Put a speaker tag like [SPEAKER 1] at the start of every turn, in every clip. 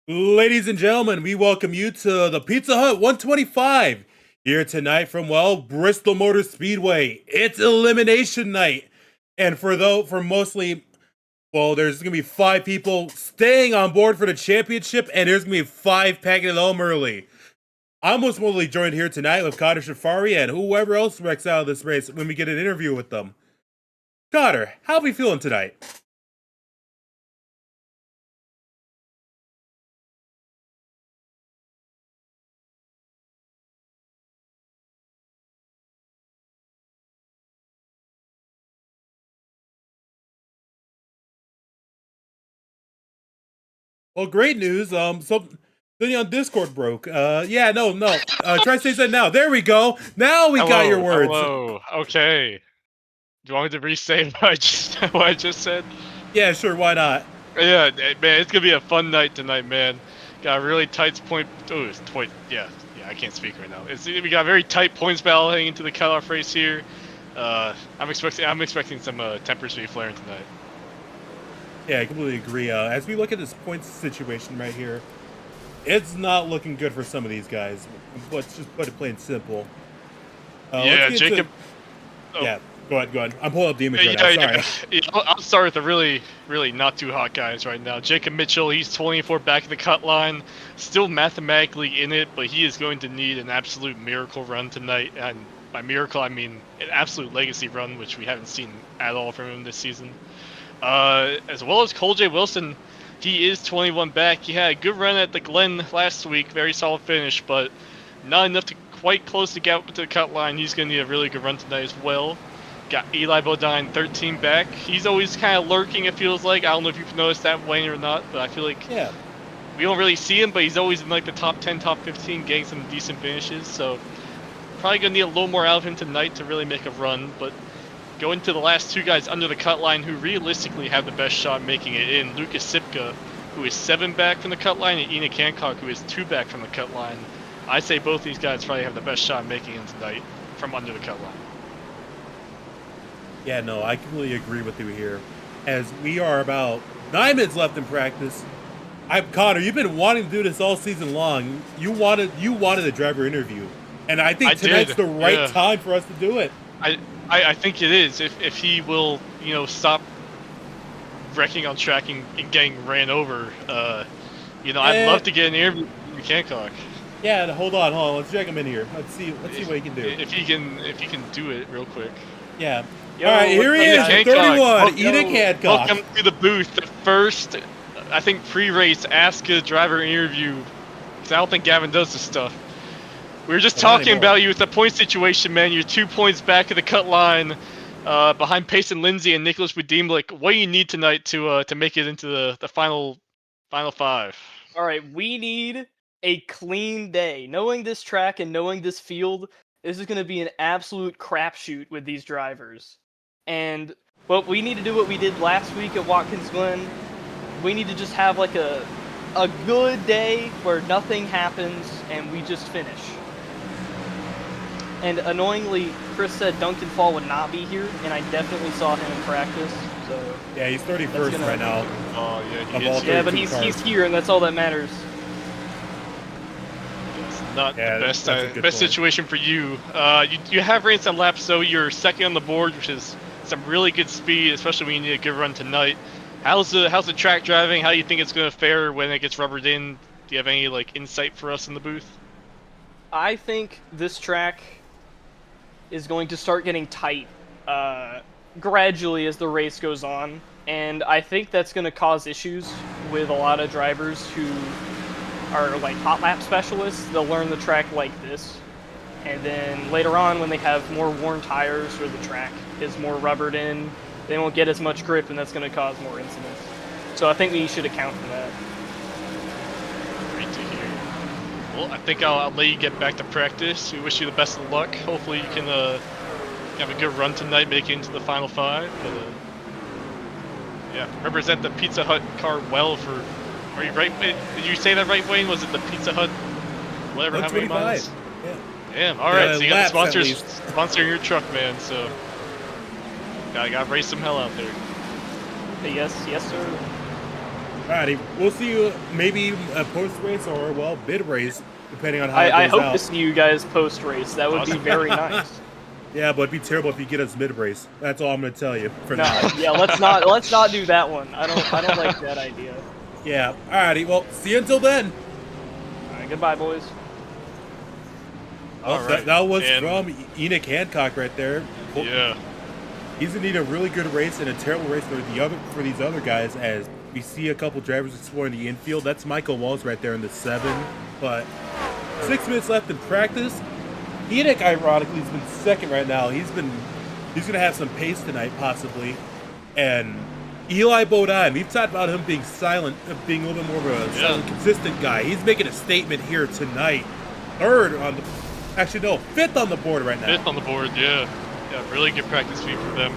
[SPEAKER 1] Ladies and gentlemen, we welcome you to the Pizza Hut 125 here tonight from Bristol Motor Speedway. It's elimination night, and for mostly, there's gonna be 5 people staying on board for the championship, and there's gonna be 5 packing it home early. I'm most mostly joined here tonight with Cotter Shafari and whoever else wrecks out of this race when we get an interview with them. Cotter, how are we feeling tonight? Well, great news. Something on Discord broke. No. Try to say that now. There we go. Now we got your words.
[SPEAKER 2] Hello. Okay. Do you want me to restate what I just said?
[SPEAKER 1] Yeah, sure. Why not?
[SPEAKER 2] Yeah, man, it's gonna be a fun night tonight, man. Got a really tight point. Oh, it's point. Yeah, I can't speak right now. We got a very tight points battle heading into the cutoff race here. I'm expecting some tempers to be flaring tonight.
[SPEAKER 1] Yeah, I completely agree. As we look at this points situation right here, it's not looking good for some of these guys. Let's just put it plain simple.
[SPEAKER 2] Yeah, Jacob.
[SPEAKER 1] Yeah, go ahead. I'm pulling up the image right now. Sorry.
[SPEAKER 2] I'll start with the really not too hot guys right now. Jacob Mitchell, he's 24 back of the cut line, still mathematically in it, but he is going to need an absolute miracle run tonight. And by miracle, I mean an absolute legacy run, which we haven't seen at all from him this season. As well as Cole J. Wilson, he is 21 back. He had a good run at the Glen last week, very solid finish, but not enough to quite close the gap to the cut line. He's going to need a really good run tonight as well. Got Eli Bodine, 13 back. He's always kind of lurking, it feels like. I don't know if you've noticed that, Wayne, or not, but I feel like we don't really see him, but he's always in like the top 10, top 15, getting some decent finishes. So probably going to need a little more out of him tonight to really make a run, but going to the last 2 guys under the cut line who realistically have the best shot making it in. Lucas Sipka, who is 7 back from the cut line, and Enoch Hancock, who is 2 back from the cut line. I say both these guys probably have the best shot making it tonight from under the cut line.
[SPEAKER 1] Yeah, no, I completely agree with you here. As we are about 9 minutes left in practice. Connor, you've been wanting to do this all season long. You wanted a driver interview. And I think tonight's the right time for us to do it.
[SPEAKER 2] I think it is. If he will, stop wrecking on track and getting ran over, I'd love to get an interview with Hancock.
[SPEAKER 1] Yeah, hold on. Let's check him in here. Let's see what he can do.
[SPEAKER 2] If he can do it real quick.
[SPEAKER 1] Yeah. All right, here he is, 31, Enoch Hancock.
[SPEAKER 2] Welcome to the booth. The first, I think, pre-race ASCA driver interview. Because I don't think Gavin does this stuff. We were just talking about you with the point situation, man. You're 2 points back of the cut line, behind Payson Lindsay and Nicholas Budimlik. What do you need tonight to make it into the final 5?
[SPEAKER 3] All right, we need a clean day. Knowing this track and knowing this field, this is going to be an absolute crapshoot with these drivers. And we need to do what we did last week at Watkins Glen. We need to just have like a good day where nothing happens and we just finish. And annoyingly, Chris said Duncan Fall would not be here, and I definitely saw him in practice. So
[SPEAKER 1] yeah, he's 31st right now.
[SPEAKER 2] Oh yeah,
[SPEAKER 3] yeah, but he's here, and that's all that matters.
[SPEAKER 2] It's not the best situation for you. You have ran some laps, so you're second on the board, which is some really good speed, especially when you need a good run tonight. How's the track driving? How do you think it's going to fare when it gets rubbered in? Do you have any insight for us in the booth?
[SPEAKER 3] I think this track is going to start getting tight gradually as the race goes on, and I think that's going to cause issues with a lot of drivers who are hot lap specialists. They'll learn the track like this, and then later on when they have more worn tires or the track is more rubbered in, they won't get as much grip, and that's going to cause more incidents. So I think we should account for that.
[SPEAKER 2] Great to hear. Well, I think I'll let you get back to practice. We wish you the best of luck. Hopefully you can have a good run tonight, make it into the final 5. But represent the Pizza Hut car well for. Are you right? Did you say that right, Wayne? Was it the Pizza Hut? Whatever. How many miles?
[SPEAKER 1] Yeah.
[SPEAKER 2] Damn. All right. So you got the sponsors sponsoring your truck, man. So gotta race some hell out there.
[SPEAKER 3] Yes, sir.
[SPEAKER 1] Alrighty, we'll see you maybe a post race or well mid race, depending on how it goes
[SPEAKER 3] I hope
[SPEAKER 1] out.
[SPEAKER 3] to see you guys post race. That would be very nice.
[SPEAKER 1] Yeah, but it'd be terrible if you get us mid race. That's all I'm gonna tell you for
[SPEAKER 3] No,
[SPEAKER 1] now.
[SPEAKER 3] yeah, let's not do that one. I don't like that idea.
[SPEAKER 1] Yeah. Alrighty. Well, see you until then.
[SPEAKER 3] All right, goodbye, boys.
[SPEAKER 1] Well,
[SPEAKER 2] All right.
[SPEAKER 1] that was
[SPEAKER 2] And-
[SPEAKER 1] from Enoch Hancock right there.
[SPEAKER 2] Yeah.
[SPEAKER 1] He's gonna need a really good race and a terrible race for these other guys, as we see a couple drivers exploring the infield. That's Michael Walls right there in the 7. But 6 minutes left in practice. Enoch, ironically, has been second right now. He's gonna have some pace tonight, possibly. And Eli Bodine, we've talked about him being silent, being a little bit more of a silent, consistent guy. He's making a statement here tonight. Fifth on the board right now.
[SPEAKER 2] Fifth on the board, yeah. Yeah, really good practice speed for them.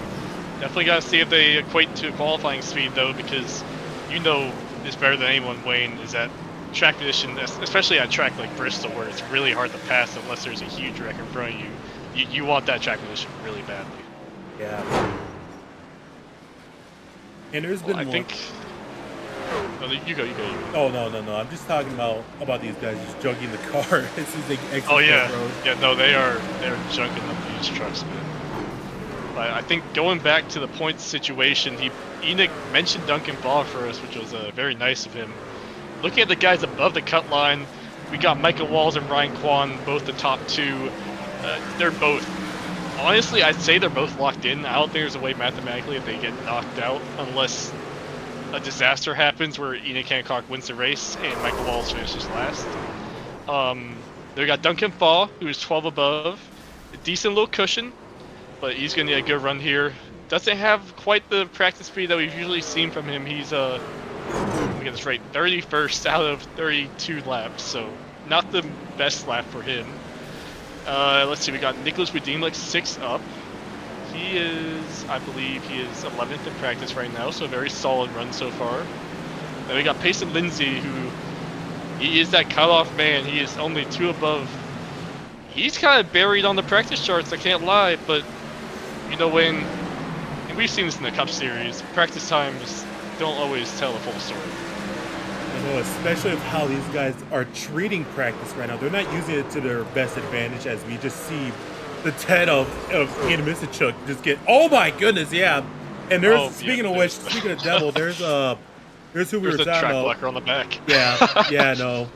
[SPEAKER 2] Definitely got to see if they equate to qualifying speed, though, because you know this better than anyone, Wayne, is that track condition, especially at a track like Bristol, where it's really hard to pass unless there's a huge wreck in front of you. You want that track condition really badly.
[SPEAKER 1] Yeah. And there's been
[SPEAKER 2] I
[SPEAKER 1] more.
[SPEAKER 2] think... Oh, you go.
[SPEAKER 1] Oh, no. I'm just talking about these guys just jugging the car as soon as they exit
[SPEAKER 2] Oh, yeah.
[SPEAKER 1] the road.
[SPEAKER 2] Yeah, no, they're junking up these trucks, man. But I think going back to the points situation, Enoch mentioned Duncan Baugh for us, which was very nice of him. Looking at the guys above the cut line, we got Michael Walls and Ryan Kwan, both the top 2. They're both, honestly, I'd say they're both locked in. I don't think there's a way mathematically if they get knocked out, unless a disaster happens where Enoch Hancock wins the race and Michael Walls finishes last. They got Duncan Baugh, who's 12 above, a decent little cushion, but he's going to need a good run here. Doesn't have quite the practice speed that we've usually seen from him. He's, let me get this right, 31st out of 32 laps, so not the best lap for him. Let's see, we got Nicholas Budimlik 6 up. He is, I believe, 11th in practice right now, so a very solid run so far. Then we got Payson Lindsay, who, he is that cutoff man. He is only 2 above. He's kind of buried on the practice charts, I can't lie, but you know, when, and we've seen this in the Cup Series, practice times don't always tell the full story.
[SPEAKER 1] I know, especially with how these guys are treating practice right now. They're not using it to their best advantage, as we just see the 10 of Ian Misichuk just get, oh my goodness, yeah. And there's, speaking of devil, there's who we were talking
[SPEAKER 2] track
[SPEAKER 1] about.
[SPEAKER 2] blocker on the back.
[SPEAKER 1] Yeah, no.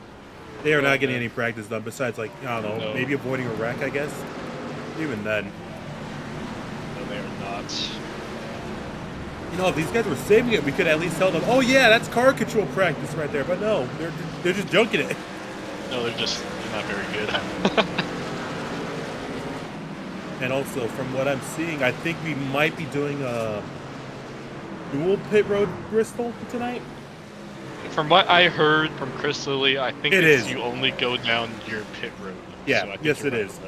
[SPEAKER 1] They are not getting any practice done besides, like, I don't know, maybe avoiding a wreck, I guess. Even then.
[SPEAKER 2] No, they are not.
[SPEAKER 1] You know, if these guys were saving it, we could at least tell them, oh yeah, that's car control practice right there. But no, they're just junking it.
[SPEAKER 2] No, they're not very good.
[SPEAKER 1] And also, from what I'm seeing, I think we might be doing a dual pit road Bristol tonight.
[SPEAKER 2] From what I heard from Chris Lilly, I think
[SPEAKER 1] is.
[SPEAKER 2] You only go down your pit road.
[SPEAKER 1] Yeah,
[SPEAKER 2] so
[SPEAKER 1] yes it is.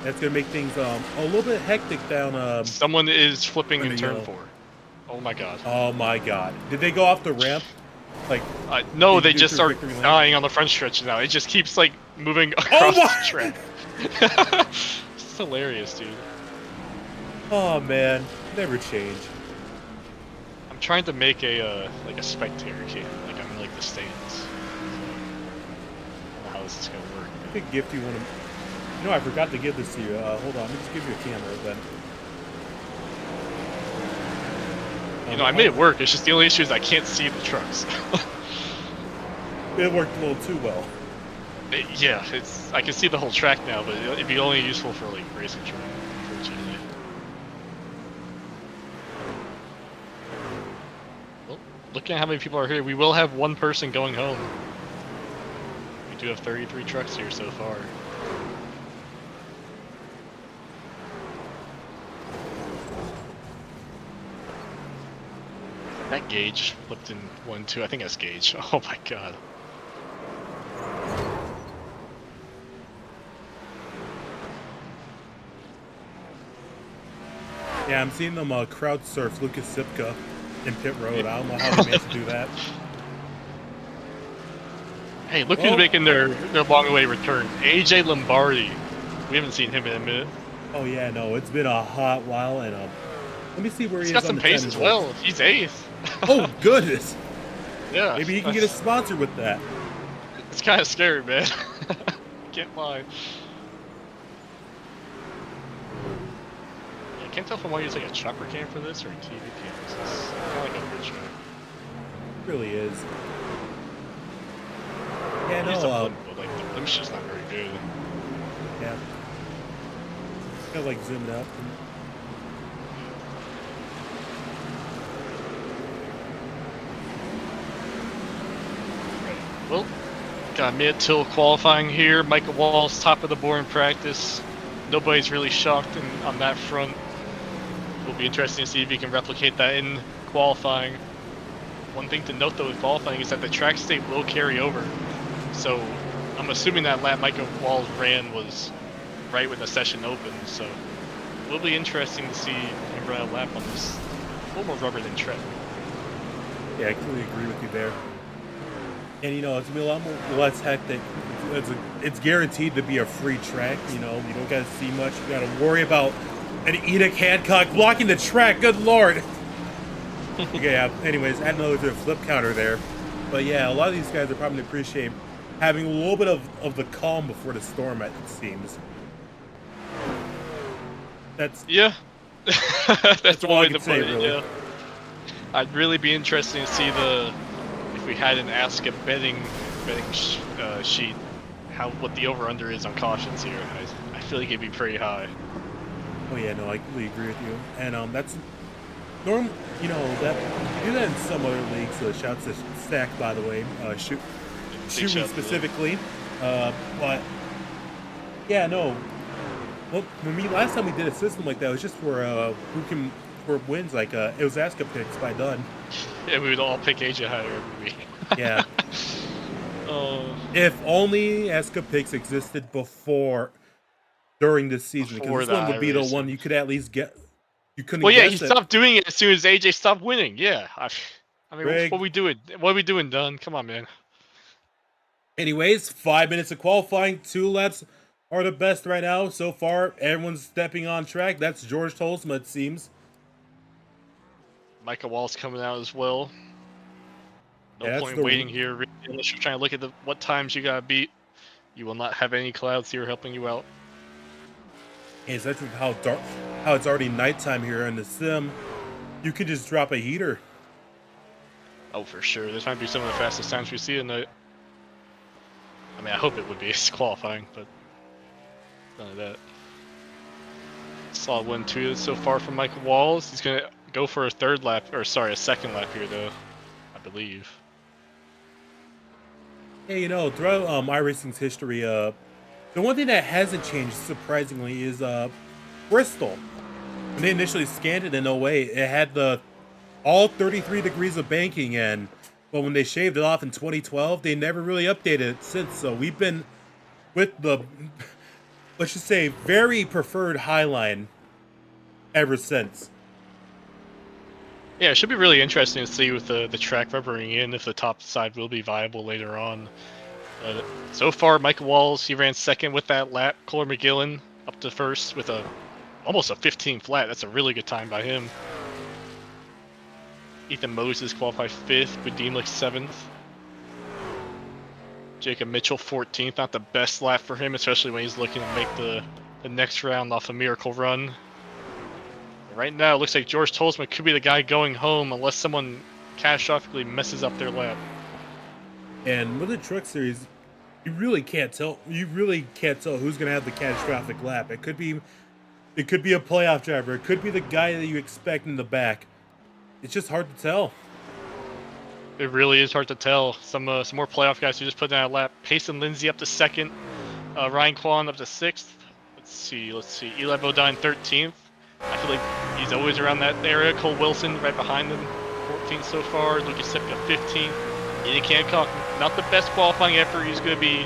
[SPEAKER 1] That's gonna make things a little bit hectic down.
[SPEAKER 2] Someone is flipping in turn
[SPEAKER 1] yellow.
[SPEAKER 2] 4. Oh my god.
[SPEAKER 1] Oh my god! Did they go off the ramp? Like
[SPEAKER 2] no, they just start
[SPEAKER 1] victory lane?
[SPEAKER 2] dying on the front stretch now. It just keeps like moving across the track. It's hilarious, dude.
[SPEAKER 1] Oh man, never change.
[SPEAKER 2] I'm trying to make a like a spectator cam, like I'm in like the stands. I don't know how this is gonna work.
[SPEAKER 1] I could gift you one of. You know, I forgot to give this to you. Hold on, let me just give you a camera then.
[SPEAKER 2] You know, I made it work. It's just the only issue is I can't see the trucks.
[SPEAKER 1] It worked a little too well.
[SPEAKER 2] Yeah, I can see the whole track now, but it'd be only useful for like race control, unfortunately. Well, looking at how many people are here, we will have one person going home. We do have 33 trucks here so far. That Gage flipped in 1-2. I think that's Gage. Oh my god.
[SPEAKER 1] Yeah, I'm seeing them crowd surf Lucas Sipka in pit road. I don't know how they managed to do that.
[SPEAKER 2] Hey, look who's making their long away return. AJ Lombardi. We haven't seen him in a minute.
[SPEAKER 1] Oh yeah, no, it's been a hot while, and let me see where
[SPEAKER 2] He's
[SPEAKER 1] he
[SPEAKER 2] got
[SPEAKER 1] is
[SPEAKER 2] some
[SPEAKER 1] on the
[SPEAKER 2] pace as well. He's 8th.
[SPEAKER 1] Oh goodness!
[SPEAKER 2] Yeah,
[SPEAKER 1] Maybe he can get a sponsor with that.
[SPEAKER 2] it's kind of scary, man. Can't lie. Yeah, I can't tell if I'm using a chopper cam for this or a TV cam. This is kind of like a weird track.
[SPEAKER 1] It really is. Yeah,
[SPEAKER 2] Use the
[SPEAKER 1] no,
[SPEAKER 2] blimp, but like the blimp's just not very good.
[SPEAKER 1] yeah. Kind of like zoomed up.
[SPEAKER 2] Well, got mid-till qualifying here. Michael Wall's top of the board in practice. Nobody's really shocked on that front. It'll be interesting to see if he can replicate that in qualifying. One thing to note though with qualifying is that the track state will carry over. So I'm assuming that lap Michael Wall ran was right when the session opened. So it will be interesting to see him run a lap on this a little more rubber than tread.
[SPEAKER 1] Yeah, I completely agree with you there. And you know, it's gonna be a lot more less hectic. It's guaranteed to be a free track. You know, you don't gotta see much. You gotta worry about an Enoch Hancock blocking the track. Good lord. Yeah. Anyways, add another flip counter there. But yeah, a lot of these guys are probably gonna appreciate having a little bit of the calm before the storm. It seems. That's
[SPEAKER 2] Yeah. That's
[SPEAKER 1] all
[SPEAKER 2] one
[SPEAKER 1] I
[SPEAKER 2] way
[SPEAKER 1] can
[SPEAKER 2] to
[SPEAKER 1] say,
[SPEAKER 2] put it.
[SPEAKER 1] really.
[SPEAKER 2] Yeah. I'd really be interested to see if we had an ASCA betting sheet, what the over under is on cautions here. I feel like it'd be pretty high.
[SPEAKER 1] Oh yeah, no, I completely agree with you. And that's normal. You know that you do that in some other leagues. So shouts to Stack, by the way. Shooting specifically. But yeah, no. Well, last time we did a system like that, it was just for wins. Like it was ASCA picks by Dunn.
[SPEAKER 2] Yeah, we would all pick AJ higher every week.
[SPEAKER 1] Yeah. If only ASCA picks existed during this season, because this one would be the one you could at least get. You couldn't.
[SPEAKER 2] Well, yeah, he
[SPEAKER 1] guess it.
[SPEAKER 2] stopped doing it as soon as AJ stopped winning. Yeah, I mean,
[SPEAKER 1] Greg.
[SPEAKER 2] what are we doing? What are we doing, Dunn? Come on, man.
[SPEAKER 1] Anyways, 5 minutes of qualifying, 2 laps are the best right now so far. Everyone's stepping on track. That's George Tolsma, it seems.
[SPEAKER 2] Michael Wall's coming out as well. No point waiting here, really, unless you're trying to look at what times you gotta beat. You will not have any clouds here helping you out.
[SPEAKER 1] Hey, especially how it's already nighttime here in the sim. You could just drop a heater.
[SPEAKER 2] Oh, for sure. This might be some of the fastest times we see tonight. I mean, I hope it would be. It's qualifying, but none of that. Solid 1-2 so far from Michael Walls. He's gonna go for a second lap here, though, I believe.
[SPEAKER 1] Hey, you know, throughout iRacing's history, the one thing that hasn't changed, surprisingly, is Bristol. When they initially scanned it in 08, it had all 33 degrees of banking, but when they shaved it off in 2012, they never really updated it since. So we've been with the, let's just say, very preferred Highline ever since.
[SPEAKER 2] Yeah, it should be really interesting to see with the track rubbering in if the top side will be viable later on. So far, Michael Walls, he ran second with that lap. Cole McGillen up to first with almost a 15 flat. That's a really good time by him. Ethan Moses qualified 5th, Budimlik 7th. Jacob Mitchell 14th, not the best lap for him, especially when he's looking to make the next round off a miracle run. Right now, it looks like George Tolsma could be the guy going home unless someone catastrophically messes up their lap.
[SPEAKER 1] And with the Truck Series, you really can't tell. You really can't tell who's going to have the catastrophic lap. It could be a playoff driver. It could be the guy that you expect in the back. It's just hard to tell.
[SPEAKER 2] It really is hard to tell. Some more playoff guys who just put down a lap. Payson Lindsay up to 2nd. Ryan Kwan up to 6th. Let's see. Eli Bodine 13th. I feel like he's always around that area. Cole Wilson right behind him, 14th so far. Lucas Sipka 15th. Enoch Hancock, not the best qualifying effort. He's going to be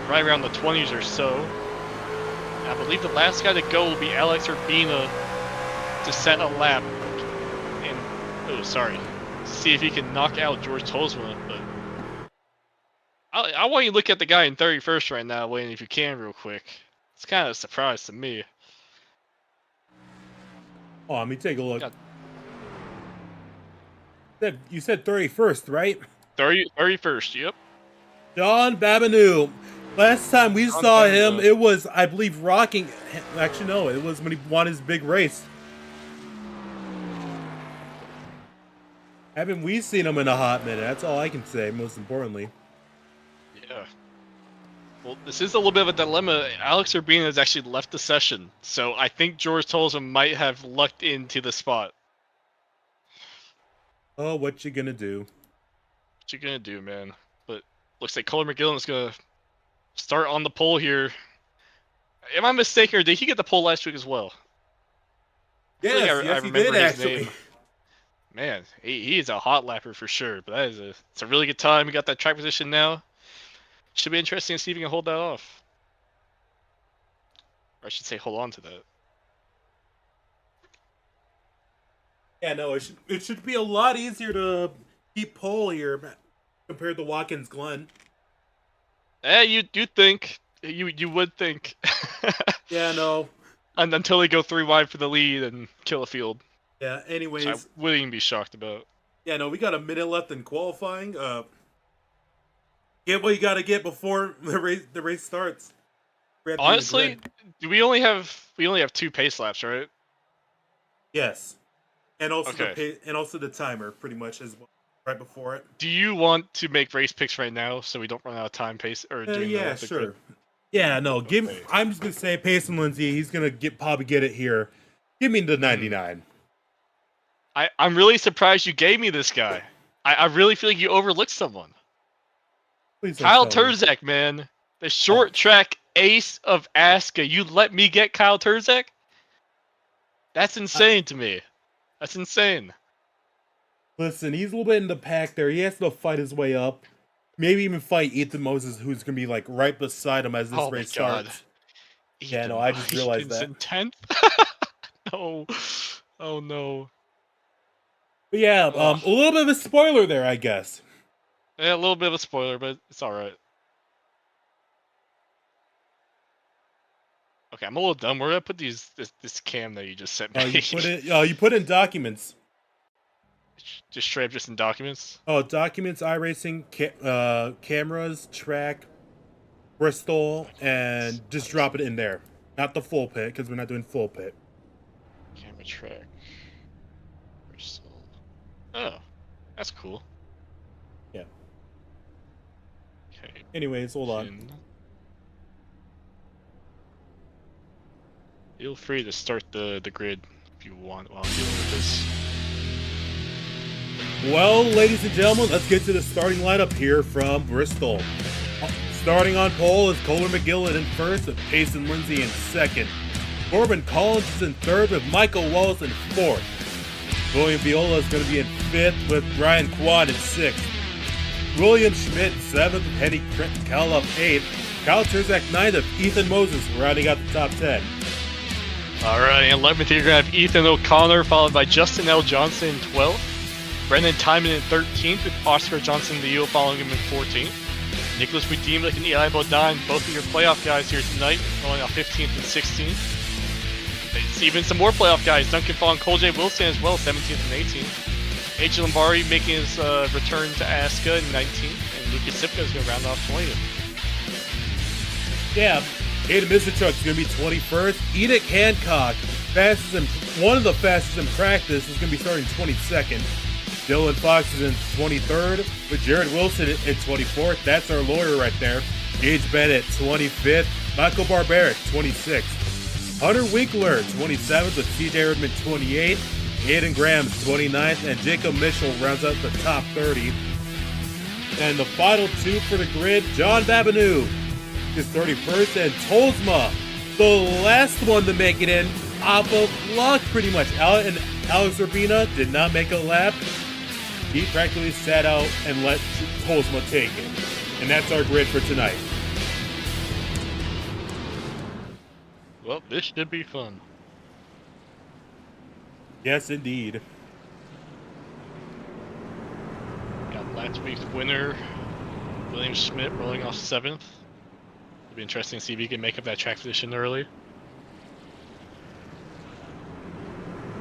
[SPEAKER 2] right around the 20s or so. And I believe the last guy to go will be Alex Urbina to set a lap. See if he can knock out George Tolsma. But I want you to look at the guy in 31st right now, Wayne, if you can, real quick. It's kind of a surprise to me.
[SPEAKER 1] Oh, let me take a look. You said 31st, right?
[SPEAKER 2] 31st, yep.
[SPEAKER 1] John Babineau. Last time we
[SPEAKER 2] John
[SPEAKER 1] saw him,
[SPEAKER 2] Babineau.
[SPEAKER 1] it was, I believe, rocking. Actually, no, it was when he won his big race. Haven't we seen him in a hot minute? That's all I can say, most importantly.
[SPEAKER 2] Yeah. Well, this is a little bit of a dilemma. Alex Urbina has actually left the session, so I think George Tolson might have lucked into the spot.
[SPEAKER 1] Oh, what you gonna do?
[SPEAKER 2] What you gonna do, man? But looks like Colin McGillen is gonna start on the pole here. Am I mistaken, or did he get the pole last week as well?
[SPEAKER 1] Yes,
[SPEAKER 2] I
[SPEAKER 1] he
[SPEAKER 2] remember
[SPEAKER 1] did
[SPEAKER 2] his
[SPEAKER 1] actually.
[SPEAKER 2] name. Man, he is a hot lapper for sure. But it's a really good time. We got that track position now. Should be interesting to see if he can hold that off. Or I should say, hold on to that.
[SPEAKER 1] Yeah, no, it should be a lot easier to keep pole here compared to Watkins Glen.
[SPEAKER 2] You think you would think.
[SPEAKER 1] Yeah, no.
[SPEAKER 2] Until they go 3 wide for the lead and kill a field.
[SPEAKER 1] Yeah,
[SPEAKER 2] Which I
[SPEAKER 1] anyways.
[SPEAKER 2] wouldn't even be shocked about.
[SPEAKER 1] Yeah, no, we got a minute left in qualifying. Get what you gotta get before the race starts.
[SPEAKER 2] Honestly, we only have 2 pace laps, right?
[SPEAKER 1] Yes. And also
[SPEAKER 2] Okay.
[SPEAKER 1] the timer pretty much as well, right before it.
[SPEAKER 2] Do you want to make race picks right now so we don't run out of time pace or doing
[SPEAKER 1] Yeah,
[SPEAKER 2] the
[SPEAKER 1] sure.
[SPEAKER 2] grid?
[SPEAKER 1] Yeah, no, give
[SPEAKER 2] Okay.
[SPEAKER 1] I'm just gonna say Payson Lindsay, he's gonna probably get it here. Give me the 99.
[SPEAKER 2] I'm really surprised you gave me this guy. I really feel like you overlooked someone.
[SPEAKER 1] Please don't
[SPEAKER 2] Kyle
[SPEAKER 1] tell me.
[SPEAKER 2] Turzak, man. The short track ace of ASCA. You let me get Kyle Turzak? That's insane to me. That's insane.
[SPEAKER 1] Listen, he's a little bit in the pack there. He has to fight his way up. Maybe even fight Ethan Moses, who's gonna be like right beside him as this race starts. Yeah, no, I just realized that.
[SPEAKER 2] In 10th? No. Oh no.
[SPEAKER 1] But yeah, a little bit of a spoiler there, I guess.
[SPEAKER 2] Yeah, a little bit of a spoiler, but it's alright. Okay, I'm a little dumb. Where did I put this cam that you just sent me?
[SPEAKER 1] You put in documents.
[SPEAKER 2] Just straight up just in documents?
[SPEAKER 1] Oh, documents, iRacing, cameras, track, Bristol, and just drop it in there. Not the full pit, because we're not doing full pit.
[SPEAKER 2] Camera track. Bristol. Oh, that's cool.
[SPEAKER 1] Yeah.
[SPEAKER 2] Okay.
[SPEAKER 1] Anyways, hold on.
[SPEAKER 2] Feel free to start the grid if you want while I'm dealing with this.
[SPEAKER 1] Well, ladies and gentlemen, let's get to the starting lineup here from Bristol. Starting on pole is Colin McGillen in first, with Payson Lindsay in second. Corbin Collins is in third, with Michael Wallace in fourth. William Viola is going to be in fifth, with Brian Quad in sixth. William Schmidt seventh, with Henny Caloff eighth. Kyle Turzak ninth, with Ethan Moses rounding out the top 10.
[SPEAKER 2] Alright, 11th here, you're going to have Ethan O'Connor, followed by Justin L. Johnson in 12th. Brendan Timon in 13th, with Oscar Johnson the Eel following him in 14th. Nicholas Redeemlick and Eli Bodine, both of your playoff guys here tonight, going off 15th and 16th. It's even some more playoff guys, Duncan Fawn, Cole J. Wilson as well, 17th and 18th. H. Lombardi making his return to ASCA in 19th, and Lucas Sipka is going to round off 20th.
[SPEAKER 1] Yeah, Hayden Mistrachuk is going to be 21st. Enoch Hancock, one of the fastest in practice, is going to be starting 22nd. Dylan Fox is in 23rd, with Jared Wilson in 24th. That's our lawyer right there. Gage Bennett, 25th. Michael Barbaric, 26th. Hunter Winkler, 27th, with CJ Erdman, 28th. Aiden Graham, 29th, and Jacob Mitchell rounds out the top 30. And the final two for the grid, John Babineau is 31st, and Tolsma, the last one to make it in, off of luck pretty much. And Alex Urbina did not make a lap. He practically sat out and let Tolsma take it. And that's our grid for tonight.
[SPEAKER 2] Well, this should be fun.
[SPEAKER 1] Yes, indeed.
[SPEAKER 2] Got last week's winner, William Schmidt, rolling off 7th. It'll be interesting to see if he can make up that track position early.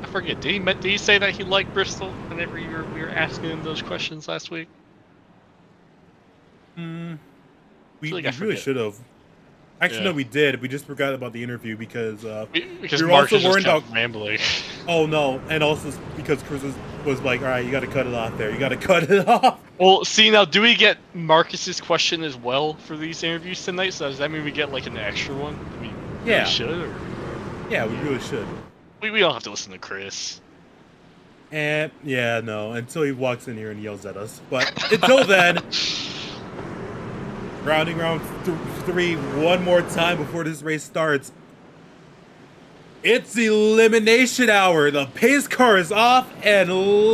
[SPEAKER 2] I forget, did he say that he liked Bristol whenever we were asking him those questions last week?
[SPEAKER 1] Mm,
[SPEAKER 2] I feel
[SPEAKER 1] we
[SPEAKER 2] like I
[SPEAKER 1] really
[SPEAKER 2] forget.
[SPEAKER 1] should have. Actually,
[SPEAKER 2] Yeah.
[SPEAKER 1] no, we did. We just forgot about the interview because
[SPEAKER 2] Because
[SPEAKER 1] we were
[SPEAKER 2] Mark
[SPEAKER 1] also
[SPEAKER 2] just
[SPEAKER 1] worried
[SPEAKER 2] kept
[SPEAKER 1] about.
[SPEAKER 2] rambling.
[SPEAKER 1] Oh no, and also because Chris was like, all right, you got to cut it off there. You got to cut it off.
[SPEAKER 2] Well, see now, do we get Marcus's question as well for these interviews tonight? So does that mean we get like an extra one? We really
[SPEAKER 1] Yeah,
[SPEAKER 2] should, or
[SPEAKER 1] yeah, we really should.
[SPEAKER 2] we don't have to listen to Chris.
[SPEAKER 1] And yeah, no, until he walks in here and yells at us. But until then, rounding round three one more time before this race starts. It's elimination hour. The pace car is off, and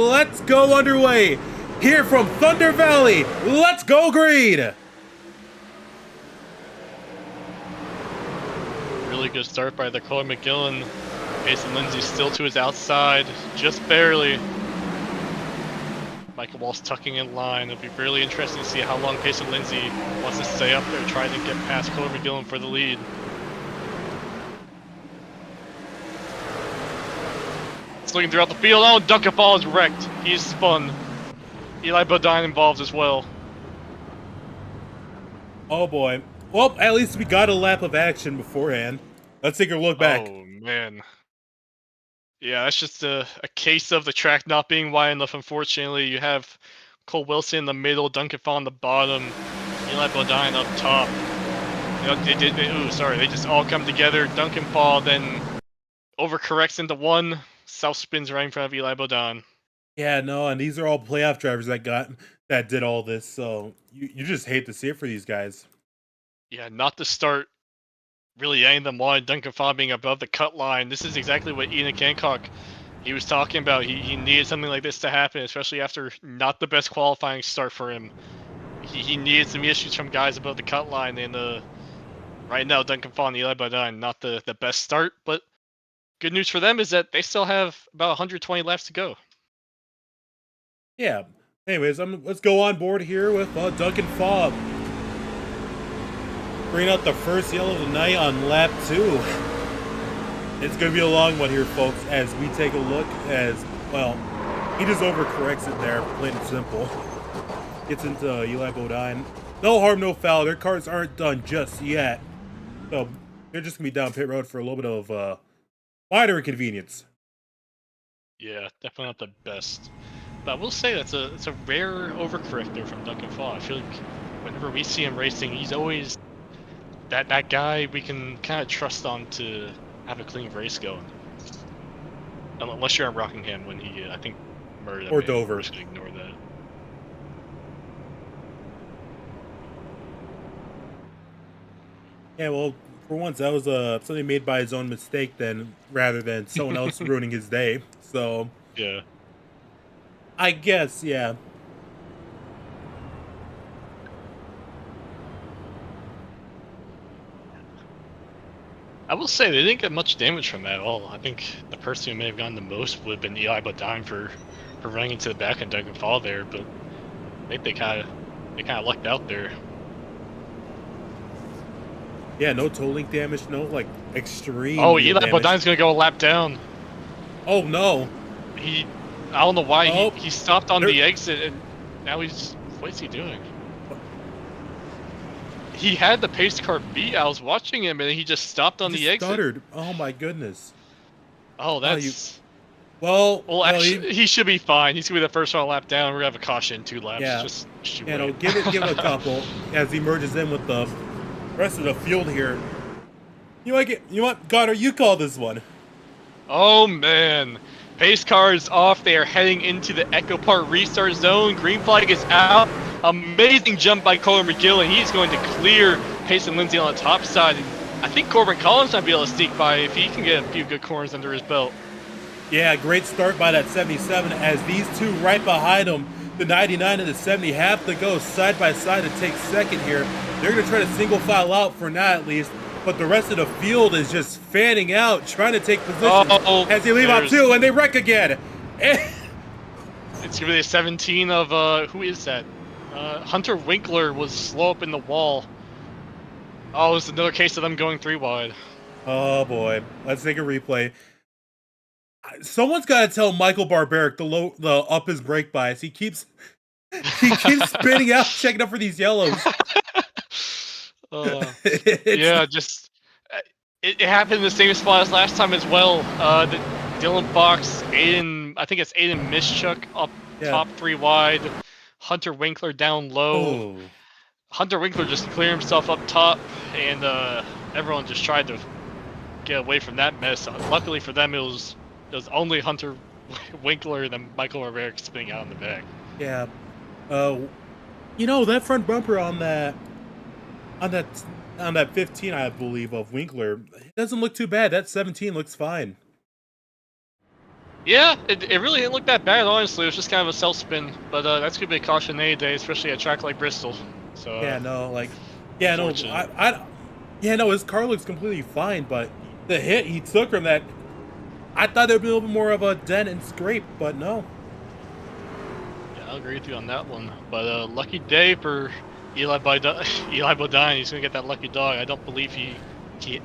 [SPEAKER 1] let's go underway. Here from Thunder Valley, let's go green.
[SPEAKER 2] Really good start by the Colin McGillen. Mason Lindsay still to his outside, just barely. Michael Walsh tucking in line. It'll be really interesting to see how long Payson Lindsay wants to stay up there trying to get past Colin McGillen for the lead. It's looking throughout the field. Oh, Duncanfall is wrecked. He's spun. Eli Bodine involved as well.
[SPEAKER 1] Oh boy. Well, at least we got a lap of action beforehand. Let's take a look back.
[SPEAKER 2] Oh, man. Yeah, that's just a case of the track not being wide enough, unfortunately. You have Cole Wilson in the middle, Duncanfall on the bottom, Eli Bodine up top. You know, they just all come together. Duncanfall then overcorrects into one, south spins right in front of Eli Bodine.
[SPEAKER 1] Yeah, no, and these are all playoff drivers that did all this, so you just hate to see it for these guys.
[SPEAKER 2] Yeah, not to start really any of them wanted Duncanfall being above the cut line. This is exactly what Ian Hancock he was talking about. He needed something like this to happen, especially after not the best qualifying start for him. He needed some issues from guys above the cut line, and right now Duncanfall and Eli Bodine not the best start, but good news for them is that they still have about 120 laps to go.
[SPEAKER 1] Yeah. Anyways, let's go on board here with Duncanfall. Bring out the first yellow of the night on lap 2. It's going to be a long one here, folks, as we take a look as, well, he just overcorrects it there, plain and simple. Gets into Eli Bodine. No harm, no foul. Their cars aren't done just yet. So they're just going to be down pit road for a little bit of minor inconvenience.
[SPEAKER 2] Yeah, definitely not the best. But I will say it's a rare overcorrector from Duncanfall. I feel like whenever we see him racing, he's always that guy we can kind of trust on to have a clean race going. Unless you're in Rockingham when he, I think, murdered
[SPEAKER 1] Or Dover.
[SPEAKER 2] We're just gonna ignore that.
[SPEAKER 1] Yeah, well, for once, that was something made by his own mistake rather than someone else ruining his day. So,
[SPEAKER 2] Yeah.
[SPEAKER 1] I guess, yeah.
[SPEAKER 2] I will say they didn't get much damage from that at all. I think the person who may have gotten the most would have been Eli Bodine for running into the back and Duncanfall there, but I think they kind of lucked out there.
[SPEAKER 1] Yeah, no toe link damage, no, like, extreme
[SPEAKER 2] Eli
[SPEAKER 1] damage.
[SPEAKER 2] Bodine's gonna go a lap down.
[SPEAKER 1] Oh, no.
[SPEAKER 2] I don't know why
[SPEAKER 1] Oh,
[SPEAKER 2] he stopped on the exit, and now what is he doing? He had the pace car beat. I was watching him, and he just stopped on the exit.
[SPEAKER 1] Stuttered. Oh my goodness.
[SPEAKER 2] Oh, that's...
[SPEAKER 1] Well,
[SPEAKER 2] actually, he should be fine. He's gonna be the first one lap down. We're gonna have a caution in 2 laps.
[SPEAKER 1] Yeah.
[SPEAKER 2] Just shoot
[SPEAKER 1] yeah, no,
[SPEAKER 2] away.
[SPEAKER 1] give it a couple as he merges in with the rest of the field here. You know what, Goddard, you call this one.
[SPEAKER 2] Oh man, pace car is off. They are heading into the Echo Park restart zone. Green flag is out. Amazing jump by Colin McGillen. He's going to clear Payson Lindsay on the top side. And I think Corbin Collins might be able to sneak by if he can get a few good corners under his belt.
[SPEAKER 1] Yeah, great start by that 77 as these two right behind him, the 99 and the 70, have to go side by side to take second here. They're going to try to single file out for now at least, but the rest of the field is just fanning out, trying to take position as they leave out 2 and they wreck again.
[SPEAKER 2] It's going to be a 17 of, who is that? Hunter Winkler was slow up in the wall. Oh, it's another case of them going 3 wide.
[SPEAKER 1] Oh boy, let's take a replay. Someone's got to tell Michael Barbaric to up his brake bias. He keeps He keeps spinning out, checking up for these yellows. It's
[SPEAKER 2] Yeah, just it happened in the same spot as last time as well. The Dylan Fox, Aiden, I think it's Aiden Mischuk up
[SPEAKER 1] yeah.
[SPEAKER 2] top 3 wide, Hunter Winkler down low.
[SPEAKER 1] Oh,
[SPEAKER 2] Hunter Winkler just cleared himself up top, and everyone just tried to get away from that mess. Luckily for them, it was only Hunter Winkler and then Michael Rivera spinning out in the back.
[SPEAKER 1] yeah. You know, that front bumper on that 15, I believe, of Winkler, it doesn't look too bad. That 17 looks fine.
[SPEAKER 2] Yeah, it really didn't look that bad, honestly. It was just kind of a self spin, but that's gonna be a caution any day, especially at a track like Bristol. So
[SPEAKER 1] Yeah, no, like, yeah, no, yeah, no, his car looks completely fine, but the hit he took from that, I thought there'd be a little bit more of a dent and scrape, but no.
[SPEAKER 2] Yeah, I'll agree with you on that one. But lucky day for Eli Bodine. He's gonna get that lucky dog. I don't believe he hit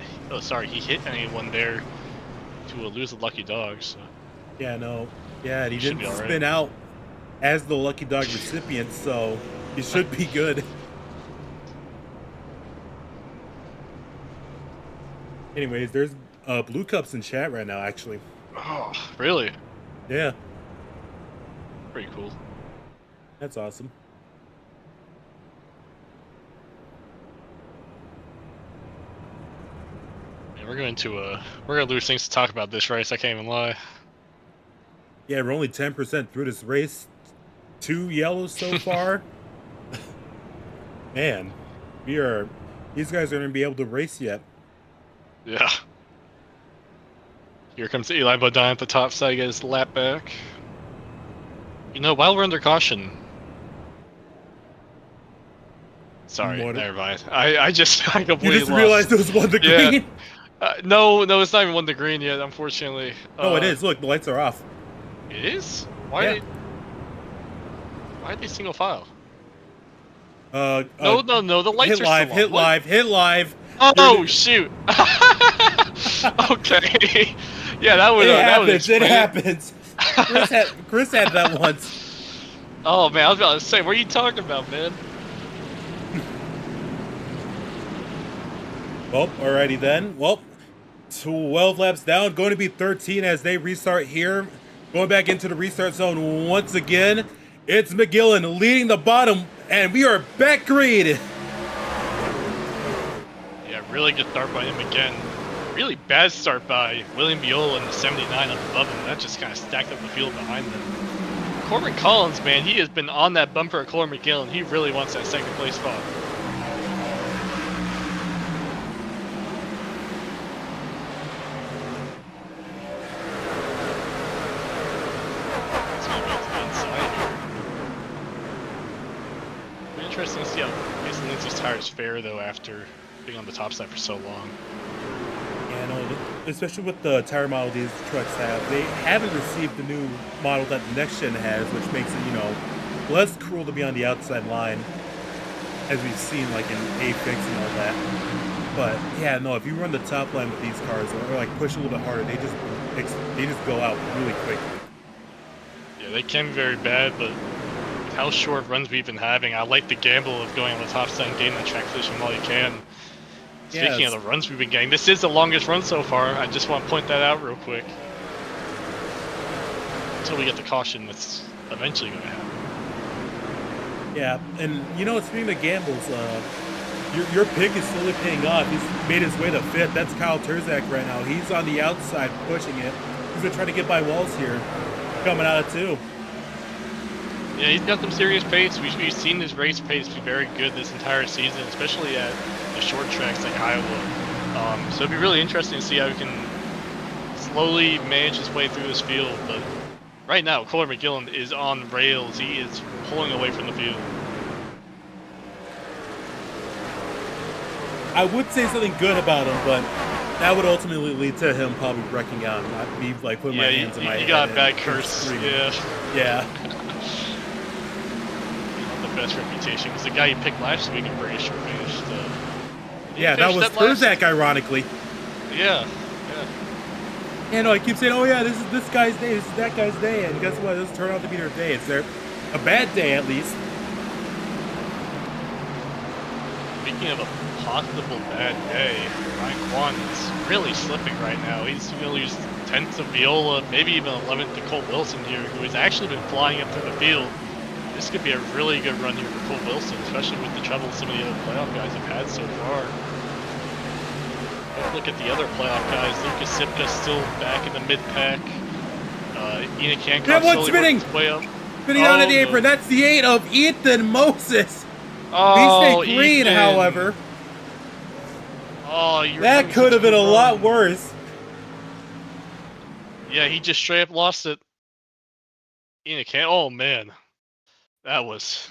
[SPEAKER 2] anyone there to lose a lucky dog. So.
[SPEAKER 1] Yeah, no, yeah, he
[SPEAKER 2] Should
[SPEAKER 1] didn't
[SPEAKER 2] be all
[SPEAKER 1] spin
[SPEAKER 2] right.
[SPEAKER 1] out as the lucky dog recipient, so he should be good. Anyways, there's blue cups in chat right now, actually.
[SPEAKER 2] Oh, really?
[SPEAKER 1] Yeah,
[SPEAKER 2] Pretty cool.
[SPEAKER 1] that's awesome.
[SPEAKER 2] Yeah, we're gonna lose things to talk about this race. I can't even lie.
[SPEAKER 1] Yeah, we're only 10% through this race. 2 yellows so far. Man, these guys are gonna be able to race yet.
[SPEAKER 2] Yeah. Here comes Eli Bodine at the top side, get his lap back. You know, while we're under caution. Sorry, never mind. I completely
[SPEAKER 1] You just
[SPEAKER 2] lost.
[SPEAKER 1] realized it was one to
[SPEAKER 2] Yeah.
[SPEAKER 1] green?
[SPEAKER 2] No, it's not even 1 to green yet, unfortunately.
[SPEAKER 1] Oh, it is. Look, the lights are off.
[SPEAKER 2] It is?
[SPEAKER 1] Yeah.
[SPEAKER 2] Why are they single file?
[SPEAKER 1] No,
[SPEAKER 2] No, the lights are
[SPEAKER 1] live,
[SPEAKER 2] still
[SPEAKER 1] hit
[SPEAKER 2] on. What?
[SPEAKER 1] live, hit live.
[SPEAKER 2] Oh, shoot. Okay. Yeah, that would
[SPEAKER 1] It happens. Chris had that once.
[SPEAKER 2] Oh, man, I was about to say, what are you talking about, man?
[SPEAKER 1] Well, alrighty then. Well, 12 laps down, going to be 13 as they restart here. Going back into the restart zone once again. It's McGillen leading the bottom, and we are back green.
[SPEAKER 2] Yeah, really good start by him again. Really bad start by William Viola in the 79 up above him. That just kind of stacked up the field behind them. Corbin Collins, man, he has been on that bumper at Corbin McGillen. He really wants that second place spot. It's going to be to the inside here. Be interesting to see how Mason Lindsay's tires fare, though, after being on the top side for so long.
[SPEAKER 1] Yeah, no, especially with the tire model these trucks have, they haven't received the new model that the next gen has, which makes it, you know, less cruel to be on the outside line, as we've seen like in Apex and all that. But yeah, no, if you run the top line with these cars or like push a little bit harder, they just go out really quickly.
[SPEAKER 2] Yeah, they can be very bad, but with how short runs we've been having, I like the gamble of going on the top side and getting the track position while you can. Speaking of the runs we've been getting, this is the longest run so far. I just want to point that out real quick. Until we get the caution that's eventually going to happen.
[SPEAKER 1] Yeah, and you know, speaking of gambles, your pick is slowly paying off. He's made his way to 5th. That's Kyle Terzak right now. He's on the outside pushing it. He's going to try to get by Walls here, coming out of 2.
[SPEAKER 2] Yeah, he's got some serious pace. We've seen his race pace be very good this entire season, especially at the short tracks like Iowa. So it'd be really interesting to see how he can slowly manage his way through this field. But right now, Corbin McGillen is on rails. He is pulling away from the field.
[SPEAKER 1] I would say something good about him, but that would ultimately lead to him probably wrecking out and not me like putting my hands in my head.
[SPEAKER 2] You got a bad curse.
[SPEAKER 1] Yeah.
[SPEAKER 2] Not the best reputation because the guy you picked last week, I'm pretty sure finished.
[SPEAKER 1] Yeah, that was Terzak, ironically.
[SPEAKER 2] Yeah.
[SPEAKER 1] Yeah, no, I keep saying, oh yeah, this is this guy's day, this is that guy's day, and guess what? This turned out to be their day. It's a bad day at least.
[SPEAKER 2] Speaking of a possible bad day, Ryan Kwan is really slipping right now. He's going to lose 10th to Viola, maybe even 11th to Cole Wilson here, who has actually been flying up through the field. This could be a really good run here for Cole Wilson, especially with the trouble some of the other playoff guys have had so far. Let's look at the other playoff guys. Lucas Sipka still back in the mid-pack. Enoch Hancock slowly working his way up.
[SPEAKER 1] Spinning down at the apron. That's the 8 of Ethan Moses.
[SPEAKER 2] Oh,
[SPEAKER 1] We stay green,
[SPEAKER 2] Ethan.
[SPEAKER 1] however.
[SPEAKER 2] Oh,
[SPEAKER 1] that could have been a lot worse.
[SPEAKER 2] Yeah, he just straight up lost it. Enoch Hancock. Oh, man. That was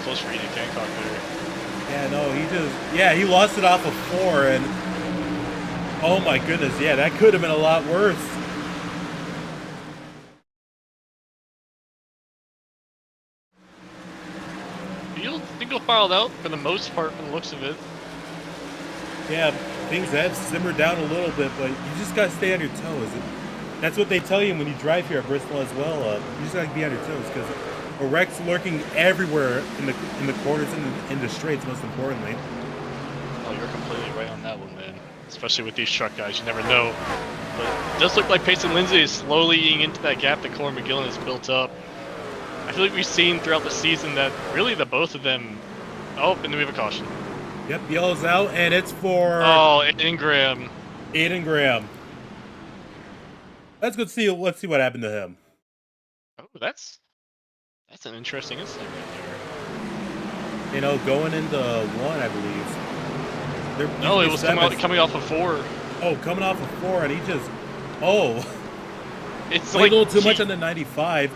[SPEAKER 2] close for Enoch Hancock there.
[SPEAKER 1] Yeah, no, he lost it off of 4, and oh my goodness, yeah, that could have been a lot worse.
[SPEAKER 2] Single filed out for the most part from the looks of it.
[SPEAKER 1] Yeah, things have simmered down a little bit, but you just gotta stay on your toes. That's what they tell you when you drive here at Bristol as well. You just gotta be on your toes because a wreck's lurking everywhere in the corners and in the straights. Most importantly.
[SPEAKER 2] Oh, you're completely right on that one, man. Especially with these truck guys, you never know. But it does look like Payson Lindsay is slowly eating into that gap that Corey McGillen has built up. I feel like we've seen throughout the season that really the both of them. Oh, and then we have a caution.
[SPEAKER 1] Yep, yellow's out, and it's for.
[SPEAKER 2] Oh, Aiden Graham.
[SPEAKER 1] Aiden Graham. Let's see what happened to him.
[SPEAKER 2] Oh, that's an interesting insight right there.
[SPEAKER 1] You know, going into 1, I believe.
[SPEAKER 2] No, it was coming off of 4.
[SPEAKER 1] Oh, coming off of 4, and he just. Oh.
[SPEAKER 2] It's
[SPEAKER 1] like a little too much on the 95.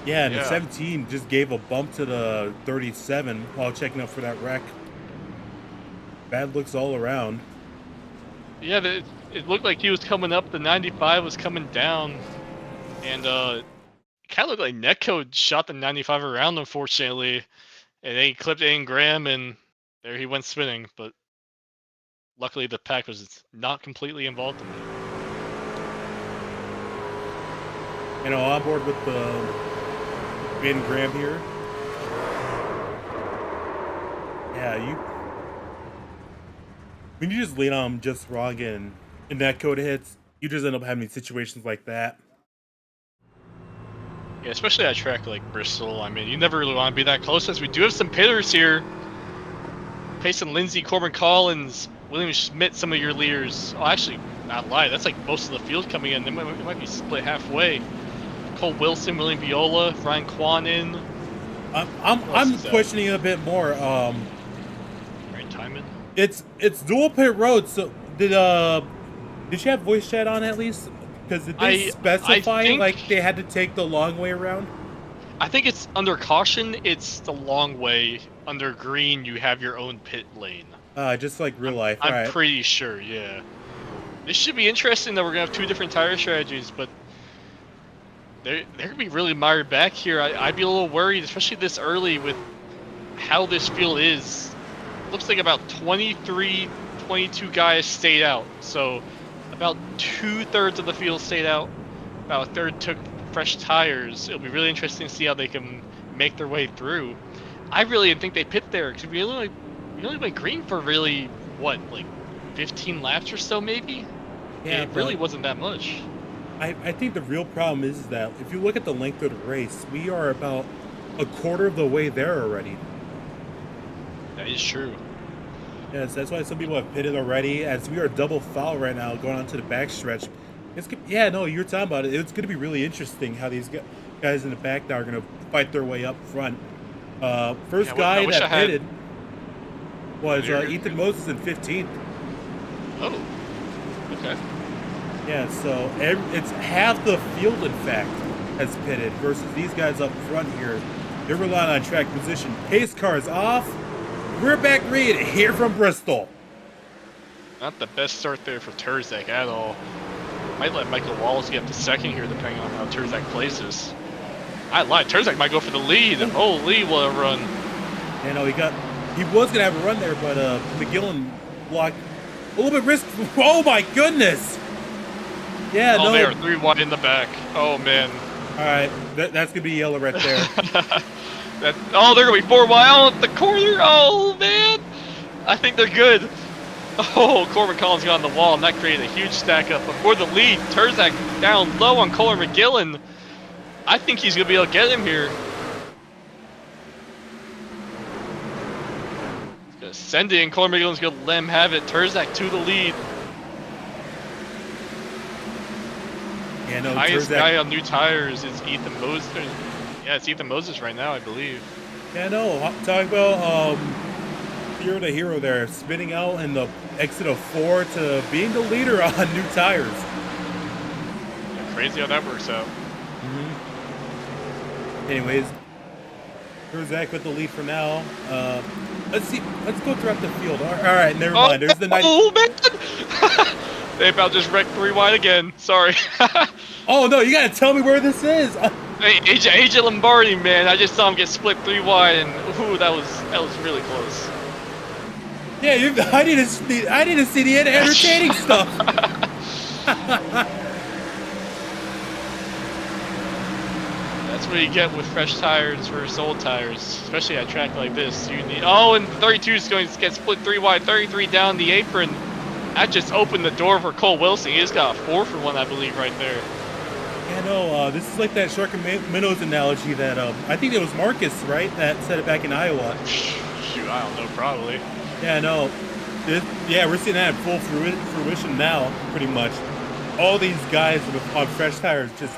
[SPEAKER 1] Yeah, and the 17 just gave a bump to the 37 while checking up for that wreck. Bad looks all around.
[SPEAKER 2] Yeah, it looked like he was coming up. The 95 was coming down. And it kind of looked like Netcode shot the 95 around, unfortunately. And then he clipped Aiden Graham, and there he went spinning. But luckily the pack was not completely involved in it.
[SPEAKER 1] You know, on board with the Aiden Graham here. Yeah, when you just lean on him just wrong and that code hits, you just end up having situations like that.
[SPEAKER 2] Yeah, especially at a track like Bristol. I mean, you never really want to be that close, as we do have some pitters here. Payson Lindsay, Corbin Collins, William Schmidt, some of your leaders. Oh, actually, not lie. That's like most of the field coming in. They might be split halfway. Cole Wilson, William Viola, Ryan Kwan in.
[SPEAKER 1] I'm questioning it a bit more.
[SPEAKER 2] Right timing.
[SPEAKER 1] It's dual pit road. So did you have voice chat on at least? Because did they specify like they had to take the long way around?
[SPEAKER 2] I think it's under caution. It's the long way. Under green, you have your own pit lane.
[SPEAKER 1] Just like real life.
[SPEAKER 2] I'm
[SPEAKER 1] right.
[SPEAKER 2] pretty sure. Yeah. This should be interesting that we're gonna have 2 different tire strategies, but. They're going to be really mired back here. I'd be a little worried, especially this early with how this field is. Looks like about 23, 22 guys stayed out. So about 2/3 of the field stayed out. About a third took fresh tires. It'll be really interesting to see how they can make their way through. I really didn't think they pit there because we only went green for really, like 15 laps or so maybe? Yeah, it really wasn't that much.
[SPEAKER 1] I think the real problem is that if you look at the length of the race, we are about a quarter of the way there already.
[SPEAKER 2] That is true.
[SPEAKER 1] Yes, that's why some people have pitted already, as we are double foul right now going on to the backstretch. Yeah, no, you're talking about it. It's going to be really interesting how these guys in the back now are going to fight their way up front. First guy that pitted was Ethan Moses in 15th.
[SPEAKER 2] Oh, okay.
[SPEAKER 1] Yeah, so it's half the field, in fact, has pitted versus these guys up front here. They're relying on track position. Pace cars off. We're back green here from Bristol.
[SPEAKER 2] Not the best start there for Terzak at all. Might let Michael Wallace get up to second here, depending on how Terzak places. I lied. Terzak might go for the lead. Holy, what a run!
[SPEAKER 1] You know, he was gonna have a run there, but McGillen blocked a little bit risk. Oh my goodness! Yeah,
[SPEAKER 2] no.
[SPEAKER 1] No.
[SPEAKER 2] They are 3 wide in the back. Oh man.
[SPEAKER 1] All right, that's gonna be yellow right there.
[SPEAKER 2] Oh, they're gonna be 4 wide at the corner. Oh man, I think they're good. Oh, Corbin Collins got on the wall, and that created a huge stack up. But for the lead, Terzak down low on Kohler McGillen. I think he's gonna be able to get him here. He's gonna send it, and Kohler McGillen's gonna let him have it. Terzak to the lead.
[SPEAKER 1] Yeah, no,
[SPEAKER 2] Highest
[SPEAKER 1] Terzak.
[SPEAKER 2] guy on new tires is Ethan Moses. Yeah, it's Ethan Moses right now, I believe.
[SPEAKER 1] Yeah, no, talking about you're the hero there, spinning out in the exit of 4 to being the leader on new tires.
[SPEAKER 2] Yeah, crazy how that works out.
[SPEAKER 1] Anyways, Terzak with the lead for now. Let's see. Let's go throughout the field. All right, never mind. There's the 90.
[SPEAKER 2] Oh man! They about just wrecked 3 wide again. Sorry.
[SPEAKER 1] Oh no, you gotta tell me where this is.
[SPEAKER 2] Hey, AJ Lombardi, man, I just saw him get split 3 wide, and ooh, that was really close.
[SPEAKER 1] Yeah, I need to see the entertaining stuff.
[SPEAKER 2] That's what you get with fresh tires versus old tires, especially at a track like this. You need. Oh, and 32 is going to get split 3 wide, 33 down the apron. That just opened the door for Cole Wilson. He just got a 4 for 1, I believe, right there.
[SPEAKER 1] Yeah, no, this is like that shark and minnows analogy that I think it was Marcus, right, that said it back in Iowa.
[SPEAKER 2] Shoot, I don't know, probably.
[SPEAKER 1] Yeah, no. Yeah, we're seeing that in full fruition now, pretty much. All these guys on fresh tires just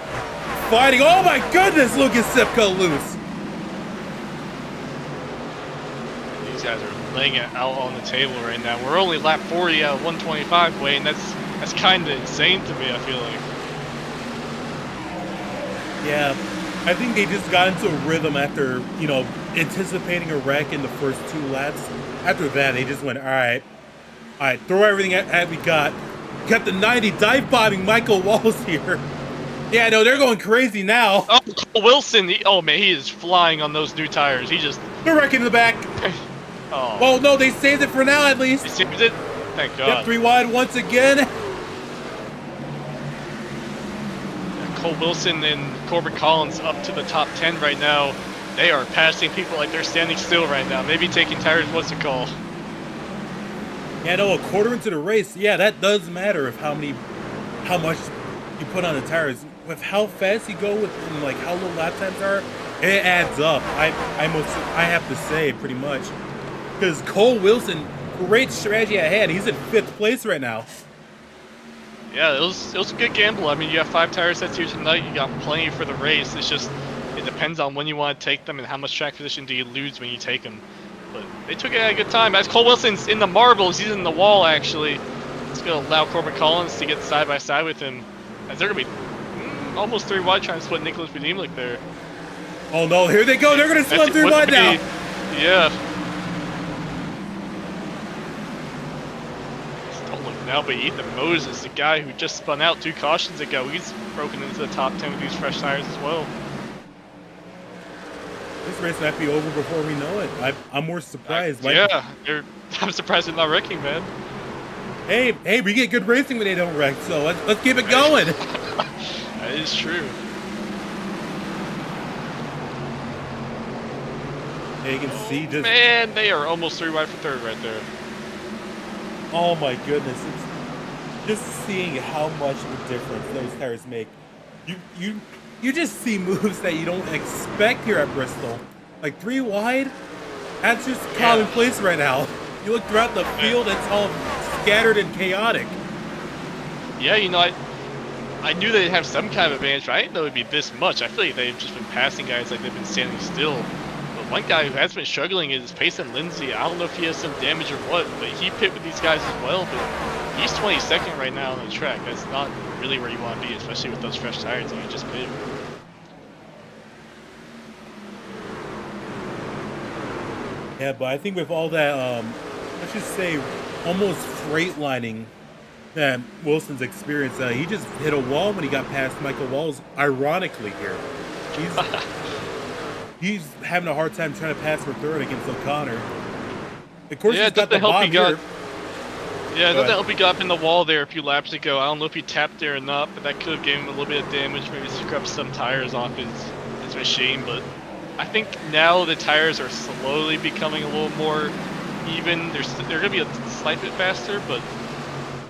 [SPEAKER 1] fighting. Oh my goodness, Lucas Sipka loose.
[SPEAKER 2] These guys are laying it out on the table right now. We're only lap 40 out of 125, Wayne. That's kind of insane to me, I feel like.
[SPEAKER 1] Yeah, I think they just got into a rhythm after, anticipating a wreck in the first 2 laps. After that, they just went, all right, throw everything at we got. Got the 90 dive bombing Michael Walls here. Yeah, no, they're going crazy now.
[SPEAKER 2] Oh, Cole Wilson, he is flying on those new tires.
[SPEAKER 1] They're wrecking in the back.
[SPEAKER 2] Oh.
[SPEAKER 1] Well, no, they saved it for now at least.
[SPEAKER 2] They saved it? Thank God.
[SPEAKER 1] Yep, 3 wide once again.
[SPEAKER 2] Cole Wilson and Corbin Collins up to the top 10 right now. They are passing people like they're standing still right now. Maybe taking tires, what's it called?
[SPEAKER 1] Yeah, no, a quarter into the race. Yeah, that does matter of how much you put on the tires. With how fast you go with and like how low lap times are, it adds up. I have to say pretty much. Because Cole Wilson, great strategy ahead. He's in 5th place right now.
[SPEAKER 2] Yeah, it was a good gamble. I mean, you have 5 tire sets here tonight. You got plenty for the race. It's just, it depends on when you want to take them and how much track position do you lose when you take them. But they took it at a good time. As Cole Wilson's in the marbles, he's in the wall actually. It's going to allow Corbin Collins to get side by side with him. As they're going to be almost 3 wide trying to split Nicholas Budimlik there.
[SPEAKER 1] Oh no, here they go. They're going to split 3 wide now.
[SPEAKER 2] Yeah. Now, but Ethan Moses, the guy who just spun out 2 cautions ago, he's broken into the top 10 with these fresh tires as well.
[SPEAKER 1] This race might be over before we know it. I'm more surprised.
[SPEAKER 2] I'm surprised they're not wrecking, man.
[SPEAKER 1] Hey, we get good racing when they don't wreck, so let's keep it going.
[SPEAKER 2] That is true.
[SPEAKER 1] Yeah, you can see just...
[SPEAKER 2] Man, they are almost 3 wide for 3rd right there.
[SPEAKER 1] Oh my goodness, it's just seeing how much of a difference those tires make. You just see moves that you don't expect here at Bristol. Like 3 wide, that's just commonplace right now. You look throughout the field, it's all scattered and chaotic.
[SPEAKER 2] Yeah, I knew they'd have some kind of advantage, but I didn't know it'd be this much. I feel like they've just been passing guys like they've been standing still. But one guy who has been struggling is Payson Lindsay. I don't know if he has some damage or what, but he pit with these guys as well. But he's 22nd right now on the track. That's not really where you want to be, especially with those fresh tires that you just pitted.
[SPEAKER 1] Yeah, but I think with all that, let's just say, almost freight lining that Wilson's experience, he just hit a wall when he got past Michael Walls, ironically here. He's having a hard time trying to pass for 3rd against O'Connor. Of course, he's got the bomb here.
[SPEAKER 2] Yeah, I thought that he got up in the wall there a few laps ago. I don't know if he tapped there or not, but that could have given him a little bit of damage, maybe scrubbed some tires off his machine. But I think now the tires are slowly becoming a little more even. They're going to be a slight bit faster, but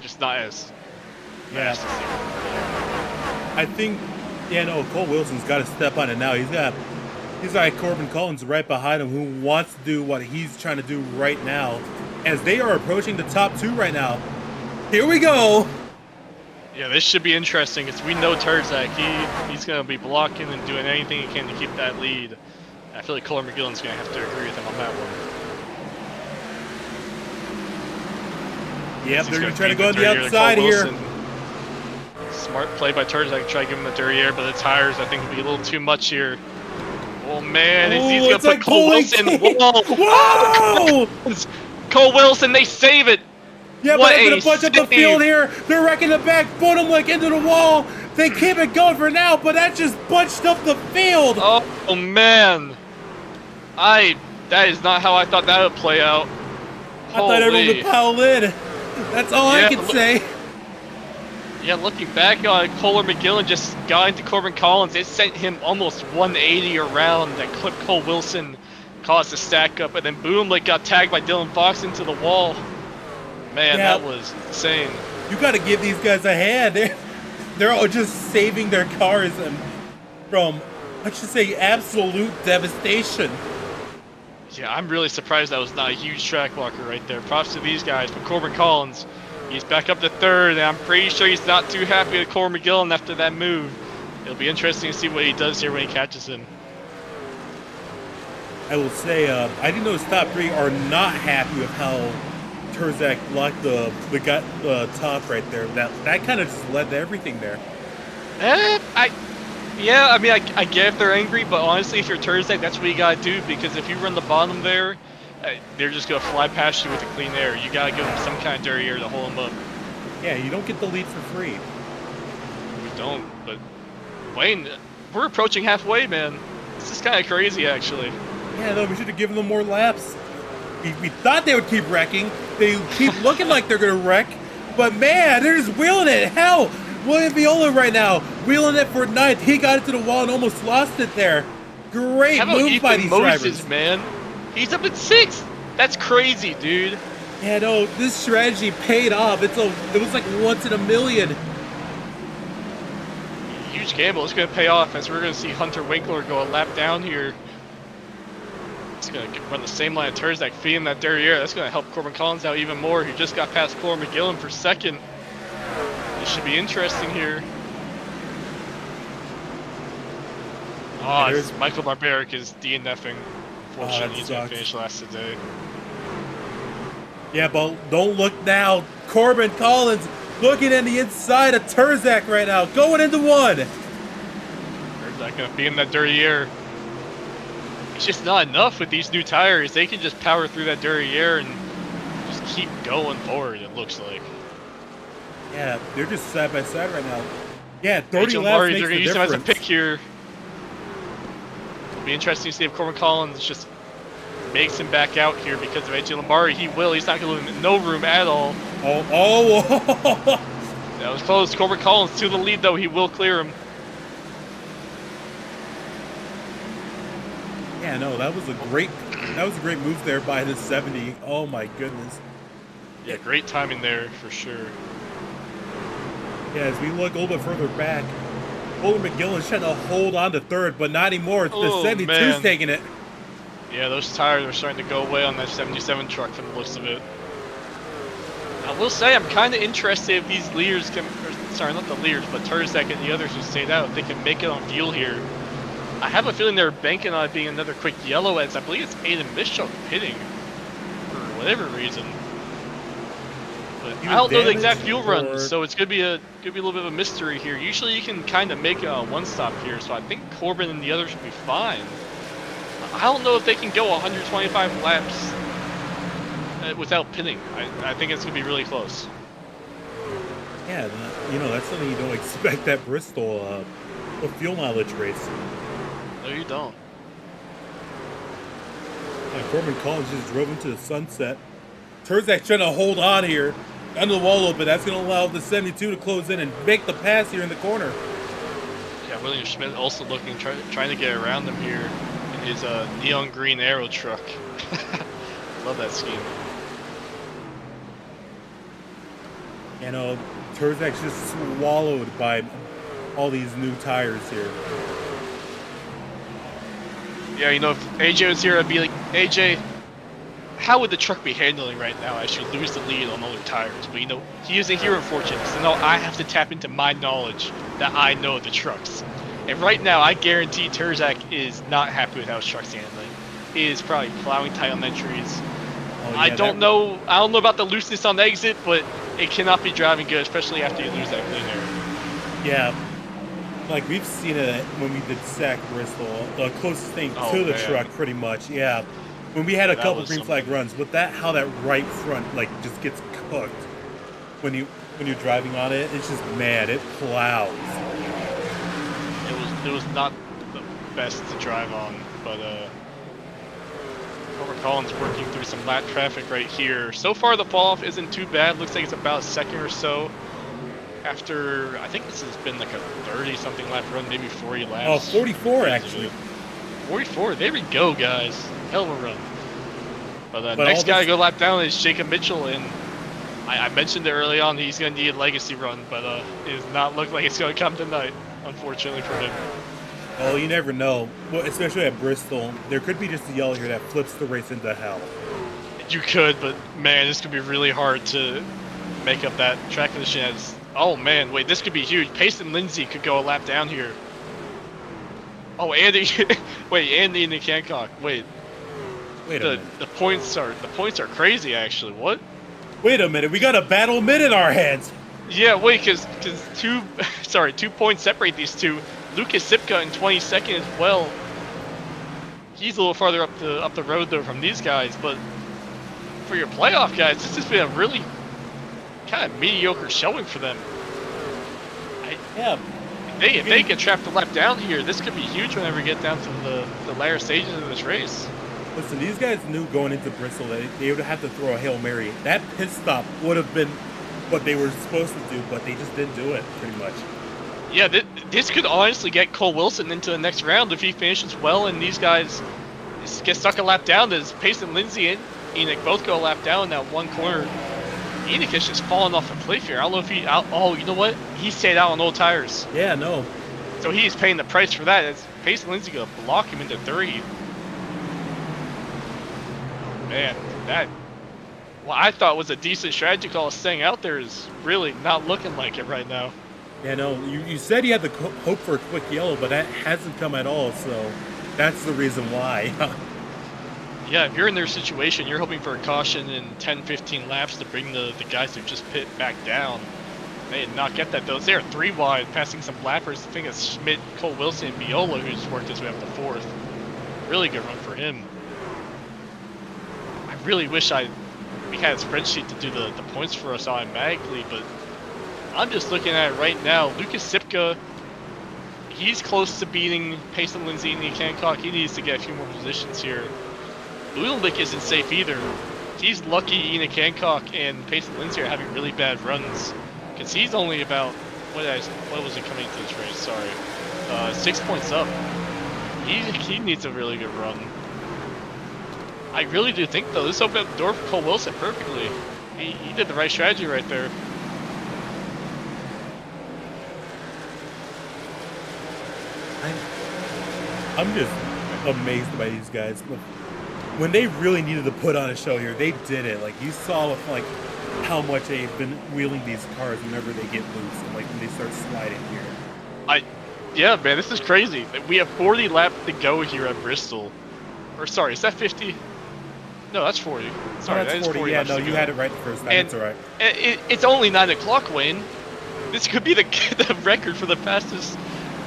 [SPEAKER 2] just not as fast as they were.
[SPEAKER 1] I think, Cole Wilson's got to step on it now. He's got Corbin Collins right behind him who wants to do what he's trying to do right now. As they are approaching the top 2 right now. Here we go.
[SPEAKER 2] Yeah, this should be interesting because we know Terzak. He's going to be blocking and doing anything he can to keep that lead. I feel like Kohler McGillen's going to have to agree with him on that one.
[SPEAKER 1] Yep, they're going to try to go on the outside here.
[SPEAKER 2] Smart play by Terzak to try to give him the dirty air, but the tires I think will be a little too much here. Oh man, he's going to put Cole Wilson. Whoa! Cole Wilson, they save it.
[SPEAKER 1] Yeah, but they're going to bunch up the field here. They're wrecking the back, bottom like into the wall. They keep it going for now, but that just bunched up the field.
[SPEAKER 2] Oh man, that is not how I thought that would play out.
[SPEAKER 1] I thought everyone would pile in. That's all I can say.
[SPEAKER 2] Yeah, looking back on Kohler McGillen just got into Corbin Collins. It sent him almost 180 around. That clipped Cole Wilson, caused a stack up, and then boom, like got tagged by Dylan Fox into the wall. Man, that was insane.
[SPEAKER 1] You got to give these guys a hand. They're all just saving their cars from, I should say, absolute devastation.
[SPEAKER 2] Yeah, I'm really surprised that was not a huge track blocker right there. Props to these guys. But Corbin Collins, he's back up to 3rd, and I'm pretty sure he's not too happy with Kohler McGillen after that move. It'll be interesting to see what he does here when he catches him.
[SPEAKER 1] I will say, I didn't know his top 3 are not happy with how Terzak blocked the top right there. That kind of just led to everything there.
[SPEAKER 2] I mean, I get if they're angry, but honestly, if you're Terzak, that's what you gotta do, because if you run the bottom there, they're just gonna fly past you with a clean air. You gotta give them some kind of dirty air to hold them up.
[SPEAKER 1] Yeah, you don't get the lead for free.
[SPEAKER 2] We don't, but Wayne, we're approaching halfway, man. This is kind of crazy, actually.
[SPEAKER 1] Yeah, no, we should have given them more laps. We thought they would keep wrecking. They keep looking like they're going to wreck. But, man, they're just wheeling it. Hell, William Viola right now, wheeling it for 9th. He got into the wall and almost lost it there. Great move by these drivers.
[SPEAKER 2] Man? He's up at 6th. That's crazy, dude.
[SPEAKER 1] Yeah, no, this strategy paid off. It was like once in a million.
[SPEAKER 2] Huge gamble. It's going to pay off as we're going to see Hunter Winkler go a lap down here. It's going to run the same line of Terzak, feeding that dirty air. That's going to help Corbin Collins out even more. He just got past Kohler McGillen for 2nd. This should be interesting here. Michael Barbaric is DNFing. Unfortunately, he's going to finish last today.
[SPEAKER 1] Yeah, but don't look now. Corbin Collins looking in the inside of Terzak right now, going into 1.
[SPEAKER 2] Terzak going to be in that dirty air. It's just not enough with these new tires. They can just power through that dirty air and just keep going forward, it looks like.
[SPEAKER 1] Yeah, they're just side by side right now. Yeah, 30 laps makes the difference. They're going to use him as a
[SPEAKER 2] pick here. It'll be interesting to see if Corbin Collins just makes him back out here because of AJ Lombardi. He will. He's not going to leave no room at all.
[SPEAKER 1] Oh.
[SPEAKER 2] That was close. Corbin Collins to the lead, though. He will clear him.
[SPEAKER 1] Yeah, no, that was a great move there by the 70. Oh my goodness.
[SPEAKER 2] Yeah, great timing there for sure.
[SPEAKER 1] Yeah, as we look a little bit further back, Kohler McGillen's trying to hold on to 3rd, but not anymore. The 72's taking it.
[SPEAKER 2] Yeah, those tires are starting to go away on that 77 truck from the looks of it. I will say I'm kind of interested if these leaders can, sorry, not the leaders, but Terzak and the others who stayed out, if they can make it on fuel here. I have a feeling they're banking on it being another quick yellow, as I believe it's Aiden Bishop pitting for whatever reason. But I don't know the exact fuel run, so it's gonna be a little bit of a mystery here. Usually you can kind of make a one stop here, so I think Corbin and the others should be fine. I don't know if they can go 125 laps without pitting. I think it's gonna be really close.
[SPEAKER 1] Yeah, that's something you don't expect at Bristol, a fuel mileage race.
[SPEAKER 2] No, you don't.
[SPEAKER 1] Corbin Collins just drove into the sunset. Terzak trying to hold on here. under the wall a little bit. That's going to allow the 72 to close in and make the pass here in the corner.
[SPEAKER 2] Yeah, William Schmidt also looking, trying to get around him here in his neon green aero truck. Love that scheme.
[SPEAKER 1] You know, Terzak's just swallowed by all these new tires here.
[SPEAKER 2] Yeah, you know, if AJ was here, I'd be like, AJ, how would the truck be handling right now as you lose the lead on other tires? But you know, he isn't here unfortunately, so now I have to tap into my knowledge that I know the trucks. And right now, I guarantee Terzak is not happy with how his truck's handling. He is probably plowing tight on entries.
[SPEAKER 1] Oh, yeah,
[SPEAKER 2] I don't know about the looseness on the exit, but it cannot be driving good, especially after you lose that clean air.
[SPEAKER 1] Yeah. Like, we've seen it when we did SAC Bristol, the closest thing to the truck, pretty much, yeah. When we had a couple green flag runs, with that, how that right front, like, just gets cooked when you're driving on it, it's just, man, it plows.
[SPEAKER 2] It was not the best to drive on, but Robert Collins working through some lap traffic right here. So far, the fall-off isn't too bad. Looks like it's about a second or so. After, I think this has been like a 30-something lap run, maybe 40 laps.
[SPEAKER 1] Oh, 44 actually.
[SPEAKER 2] 44, there we go, guys. Hell of a run. But next guy to go lap down is Jacob Mitchell, and I mentioned it early on, he's going to need a legacy run, but it does not look like it's going to come tonight, unfortunately for him.
[SPEAKER 1] Oh, you never know. Well, especially at Bristol, there could be just a yellow here that flips the race into hell.
[SPEAKER 2] You could, but man, this could be really hard to make up that track condition as... Oh man, wait, this could be huge. Payson Lindsay could go a lap down here. Oh, Andy, wait, Andy and Nick Hancock. Wait a minute. The points are crazy actually. What?
[SPEAKER 1] Wait a minute, we got a battle mid in our hands.
[SPEAKER 2] Yeah, wait, cause 2 points separate these two. Lucas Sipka in 22nd as well. He's a little farther up the road though from these guys, but for your playoff guys, this has been a really kind of mediocre showing for them. If they get trapped a lap down here, this could be huge whenever we get down to the latter stages of this race.
[SPEAKER 1] Listen, these guys knew going into Bristol that they would have to throw a Hail Mary. That pit stop would have been what they were supposed to do, but they just didn't do it, pretty much.
[SPEAKER 2] Yeah, this could honestly get Cole Wilson into the next round if he finishes well, and these guys get stuck a lap down. As Payson Lindsay and Enoch both go a lap down in that one corner. Enoch is just falling off a cliff here. I don't know if he... Oh, you know what? He stayed out on old tires.
[SPEAKER 1] Yeah, no.
[SPEAKER 2] So he's paying the price for that. As Payson Lindsay going to block him into 3. Man, that... What I thought was a decent strategy call staying out there is really not looking like it right now.
[SPEAKER 1] Yeah, no, you said you had the hope for a quick yellow, but that hasn't come at all, so that's the reason why.
[SPEAKER 2] Yeah, if you're in their situation, you're hoping for a caution in 10-15 laps to bring the guys who just pit back down. They did not get that, though. They are 3 wide, passing some lappers. I think it's Schmidt, Cole Wilson, and Viola who's worked his way up to 4th. Really good run for him. I really wish we had a spreadsheet to do the points for us automatically, but I'm just looking at it right now. Lucas Sipka, he's close to beating Payson Lindsay and Nick Hancock. He needs to get a few more positions here. Budelnik isn't safe either. He's lucky Enoch Hancock and Payson Lindsay are having really bad runs, because he's only about, what was it coming into this race? Sorry, 6 points up. He needs a really good run. I really do think though this opened up the door for Cole Wilson perfectly. He did the right strategy right there.
[SPEAKER 1] I'm just amazed by these guys. When they really needed to put on a show here, they did it. Like, you saw with, like, how much they've been wheeling these cars whenever they get loose and, like, when they start sliding here.
[SPEAKER 2] Yeah, man, this is crazy. We have 40 laps to go here at Bristol. Or, sorry, is that 50? No, that's 40. Sorry,
[SPEAKER 1] that's 40. Yeah, no, you had it right the first time. It's all right.
[SPEAKER 2] It's only 9 o'clock, Wayne. This could be the record for the fastest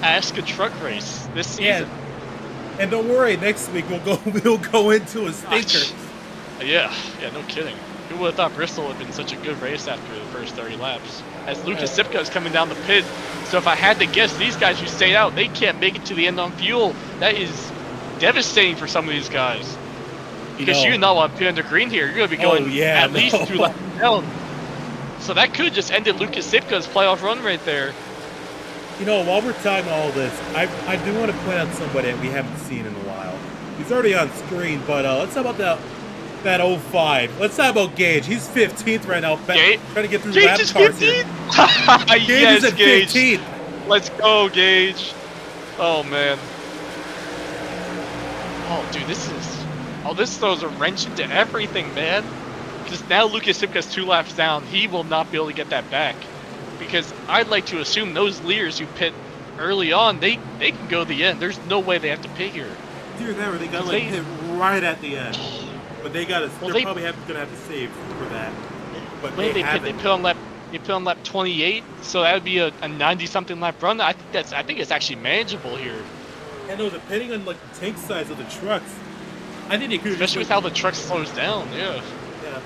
[SPEAKER 2] ASCA truck race this season.
[SPEAKER 1] Yeah. And don't worry, next week we'll go into a stinker.
[SPEAKER 2] Yeah, no kidding. Who would have thought Bristol had been such a good race after the first 30 laps? As Lucas Sipka is coming down the pit, so if I had to guess, these guys who stayed out, they can't make it to the end on fuel. That is devastating for some of these guys. Because you do not want to pit under green here. You're going to be going at least 2 laps down. So that could just ended Lucas Sipka's playoff run right there.
[SPEAKER 1] You know, while we're talking all this, I do want to point out somebody that we haven't seen in a while. He's already on screen, but let's talk about that 05. Let's talk about Gage. He's 15th right now, trying to get through lap cars here. Gage
[SPEAKER 2] Yes,
[SPEAKER 1] is at
[SPEAKER 2] Gage.
[SPEAKER 1] 15th.
[SPEAKER 2] Let's go, Gage. Oh, man. Oh, dude, this throws a wrench into everything, man. Because now Lucas Sipka's 2 laps down. He will not be able to get that back. Because I'd like to assume those leaders who pit early on, they can go to the end. There's no way they have to pit here.
[SPEAKER 1] Dear never, they got hit right at the end. But they're probably gonna have to save for that. But
[SPEAKER 2] they pit on lap 28, so that would be a 90-something lap run. I think it's actually manageable here.
[SPEAKER 1] And no, depending on like the tank size of the trucks, I think they could.
[SPEAKER 2] Especially with how the truck slows down, yeah.
[SPEAKER 1] Yeah.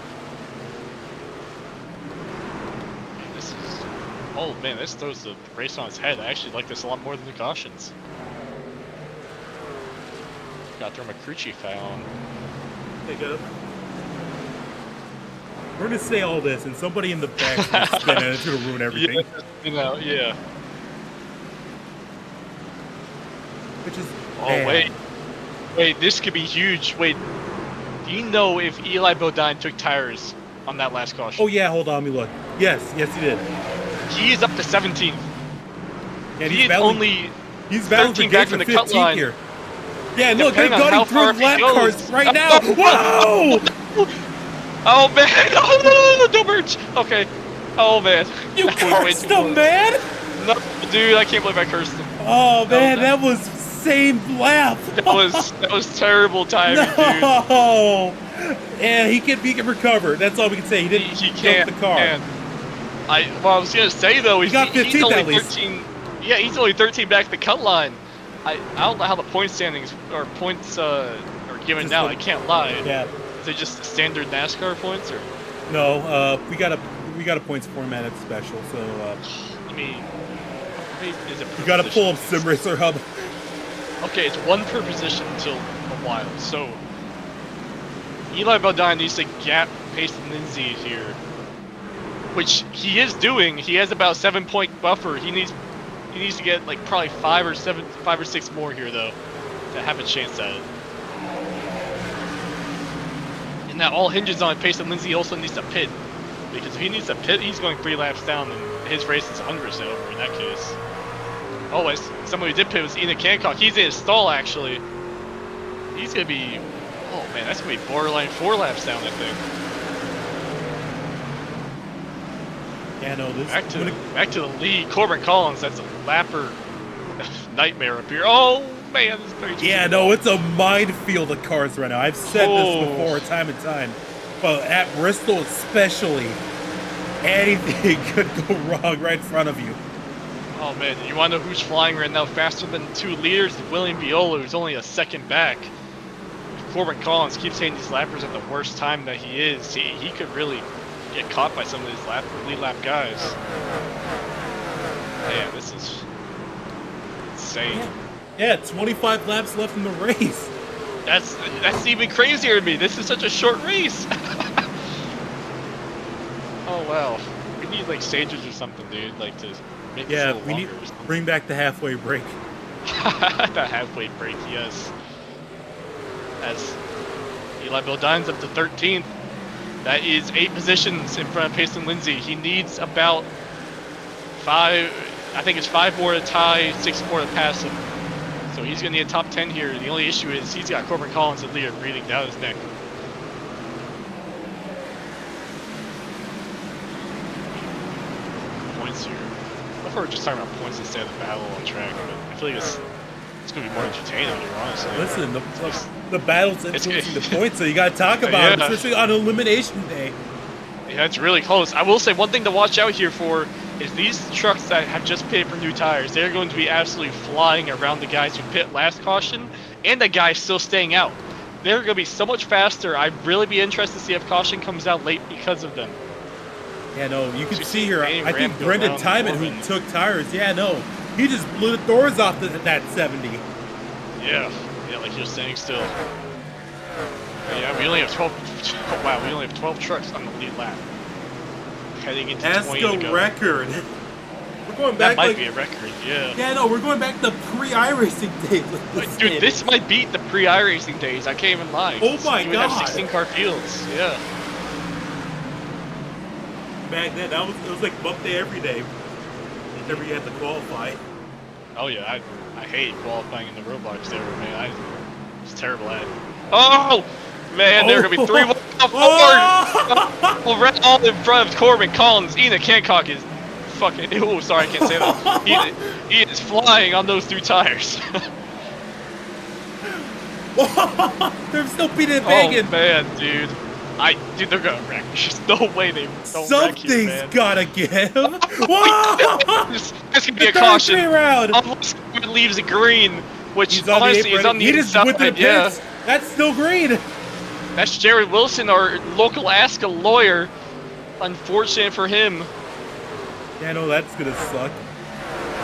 [SPEAKER 2] Oh man, this throws the race on its head. I actually like this a lot more than the cautions. Got to throw McCrucci foul.
[SPEAKER 1] They go. We're gonna say all this, and somebody in the back's gonna spin, and it's gonna ruin everything.
[SPEAKER 2] Yeah, you know, yeah.
[SPEAKER 1] Which is.
[SPEAKER 2] Oh
[SPEAKER 1] bad.
[SPEAKER 2] wait, this could be huge. Wait, do you know if Eli Bodine took tires on that last caution?
[SPEAKER 1] Oh yeah, hold on, let me look. Yes, he did.
[SPEAKER 2] He is up to 17th.
[SPEAKER 1] And
[SPEAKER 2] He is only
[SPEAKER 1] he's battling for
[SPEAKER 2] 13 back
[SPEAKER 1] Gage
[SPEAKER 2] from
[SPEAKER 1] for
[SPEAKER 2] the cut
[SPEAKER 1] 15
[SPEAKER 2] line.
[SPEAKER 1] here. Yeah, look, they're
[SPEAKER 2] Depending on how
[SPEAKER 1] going through
[SPEAKER 2] far
[SPEAKER 1] lap
[SPEAKER 2] he goes.
[SPEAKER 1] cars right now. Whoa!
[SPEAKER 2] Oh man! Oh no, don't merge. Okay. Oh man.
[SPEAKER 1] You
[SPEAKER 2] That was way
[SPEAKER 1] cursed
[SPEAKER 2] too
[SPEAKER 1] him,
[SPEAKER 2] close.
[SPEAKER 1] man!
[SPEAKER 2] No, dude, I can't believe I cursed him.
[SPEAKER 1] Oh man, that was same lap.
[SPEAKER 2] That was terrible timing, dude.
[SPEAKER 1] No. Yeah, he can recover. That's all we can say. He didn't
[SPEAKER 2] He
[SPEAKER 1] jump
[SPEAKER 2] can't.
[SPEAKER 1] the car.
[SPEAKER 2] I was gonna say though,
[SPEAKER 1] He got 15th
[SPEAKER 2] he's only
[SPEAKER 1] at least.
[SPEAKER 2] 13. Yeah, he's only 13 back at the cut line. I don't know how the point standings or points are given
[SPEAKER 1] Just
[SPEAKER 2] now.
[SPEAKER 1] what-
[SPEAKER 2] I can't lie.
[SPEAKER 1] Yeah.
[SPEAKER 2] Is it just standard NASCAR points or?
[SPEAKER 1] No, we got a points formatted special, so
[SPEAKER 2] I mean, is it?
[SPEAKER 1] you got to
[SPEAKER 2] position?
[SPEAKER 1] pull up Sim Racer Hub.
[SPEAKER 2] Okay, it's 1 per position until a while. So Eli Bodine needs to gap Payson Lindsay here, which he is doing. He has about 7-point buffer. He needs to get like probably 5 or 6 more here though to have a chance at it. And that all hinges on Payson Lindsay also needs to pit, because if he needs to pit, he's going 3 laps down, and his race is 100% over in that case. Oh, somebody who did pit was Enoch Hancock. He's in his stall, actually. He's going to be... Oh, man, that's going to be borderline 4 laps down, I think.
[SPEAKER 1] Yeah, no, this
[SPEAKER 2] Back to the lead. Corbin Collins, that's a lapper nightmare up here. Oh, man, this is very
[SPEAKER 1] Yeah, no, it's a minefield of cars right now. I've said this before, time and time. But at Bristol especially, anything could go wrong right in front of you.
[SPEAKER 2] Oh, man, you want to know who's flying right now faster than 2 leaders? William Viola, who's only a second back. If Corbin Collins keeps hitting these lappers at the worst time that he is, he could really get caught by some of these lead lap guys. Yeah, this is insane.
[SPEAKER 1] Yeah, 25 laps left in the race.
[SPEAKER 2] That's even crazier to me. This is such a short race. Oh wow, we need like stages or something, dude. Like to make this a
[SPEAKER 1] Yeah,
[SPEAKER 2] little
[SPEAKER 1] we need
[SPEAKER 2] longer or something.
[SPEAKER 1] bring back the halfway break.
[SPEAKER 2] The halfway break, yes. As Eli Bodine's up to 13th. That is 8 positions in front of Payson Lindsay. He needs about 5, I think it's 5 more to tie, 6 more to pass him. So he's going to need a top 10 here. The only issue is he's got Corbin Collins and leader breathing down his neck. Points here. I thought we were just talking about points instead of the battle on track, but I feel like it's going to be more entertaining here, honestly.
[SPEAKER 1] Listen, the battle's influencing the points, so you got to talk about it, especially on Elimination Day.
[SPEAKER 2] Yeah, it's really close. I will say one thing to watch out here for is these trucks that have just pitted for new tires. They're going to be absolutely flying around the guys who pit last caution and the guys still staying out. They're going to be so much faster. I'd really be interested to see if caution comes out late because of them.
[SPEAKER 1] Yeah, no, you can see here,
[SPEAKER 2] Danny
[SPEAKER 1] I think
[SPEAKER 2] Ram go
[SPEAKER 1] Brendan
[SPEAKER 2] around
[SPEAKER 1] Timon,
[SPEAKER 2] Corbin.
[SPEAKER 1] who took tires, yeah, no, he just blew the doors off that 70.
[SPEAKER 2] Yeah, like you're saying still. Yeah, we only have 12. Oh, wow, we only have 12 trucks on the lead lap. heading into 20 to
[SPEAKER 1] ASCA
[SPEAKER 2] go.
[SPEAKER 1] record. We're going
[SPEAKER 2] That
[SPEAKER 1] back
[SPEAKER 2] might
[SPEAKER 1] like,
[SPEAKER 2] be a record, yeah.
[SPEAKER 1] yeah, no, we're going back to pre-iRacing days with this
[SPEAKER 2] Dude,
[SPEAKER 1] standing.
[SPEAKER 2] this might beat the pre-iRacing days. I can't even lie.
[SPEAKER 1] Oh my
[SPEAKER 2] you would have
[SPEAKER 1] God.
[SPEAKER 2] 16 car fields. Yeah.
[SPEAKER 1] Back then, it was like bump day every day. Whenever you had to qualify.
[SPEAKER 2] Oh yeah, I hate qualifying in the roadblocks there, man. I was terrible at it. Oh man, there are gonna be 3 forward. Right all in front of Corbin Collins. Enoch Hancock is fucking. Oh, sorry, I can't say that. He is flying on those 2 tires.
[SPEAKER 1] They're still beating Megan.
[SPEAKER 2] Oh man, dude. Dude, they're gonna wreck. There's no way they don't wreck here,
[SPEAKER 1] Something's
[SPEAKER 2] man.
[SPEAKER 1] gotta give. Whoa!
[SPEAKER 2] This could be a
[SPEAKER 1] The
[SPEAKER 2] caution.
[SPEAKER 1] third round.
[SPEAKER 2] Unless it leaves a green, which
[SPEAKER 1] He's on
[SPEAKER 2] honestly
[SPEAKER 1] the
[SPEAKER 2] is on the
[SPEAKER 1] he just
[SPEAKER 2] inside.
[SPEAKER 1] went to the pits.
[SPEAKER 2] Yeah.
[SPEAKER 1] That's still green.
[SPEAKER 2] That's Jared Wilson, our local ASCA lawyer. Unfortunate for him.
[SPEAKER 1] Yeah, no, that's gonna suck.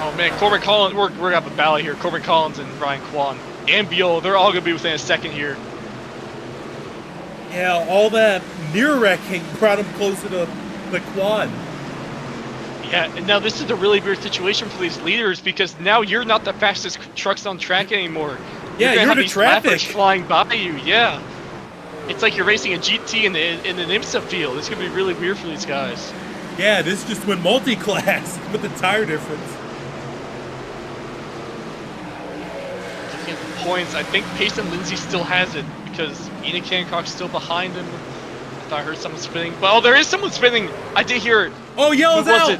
[SPEAKER 2] Oh man, Corbin Collins, we're gonna have a battle here. Corbin Collins and Ryan Kwan. And Biol, they're all gonna be within a second here.
[SPEAKER 1] Yeah, all that near wrecking brought him closer to the quad.
[SPEAKER 2] Yeah, and now this is a really weird situation for these leaders because now you're not the fastest trucks on track anymore.
[SPEAKER 1] Yeah,
[SPEAKER 2] gonna
[SPEAKER 1] you're
[SPEAKER 2] have
[SPEAKER 1] the
[SPEAKER 2] these
[SPEAKER 1] traffic.
[SPEAKER 2] lappers flying by you. Yeah, it's like you're racing a GT in an IMSA field. It's gonna be really weird for these guys.
[SPEAKER 1] Yeah, this just went multi-class with the tire difference.
[SPEAKER 2] Looking at the points, I think Payson Lindsay still has it because Enoch Hancock's still behind him. I thought I heard someone spinning. But, oh, there is someone spinning. I did hear it.
[SPEAKER 1] Oh, yell's
[SPEAKER 2] Who was
[SPEAKER 1] out.
[SPEAKER 2] it?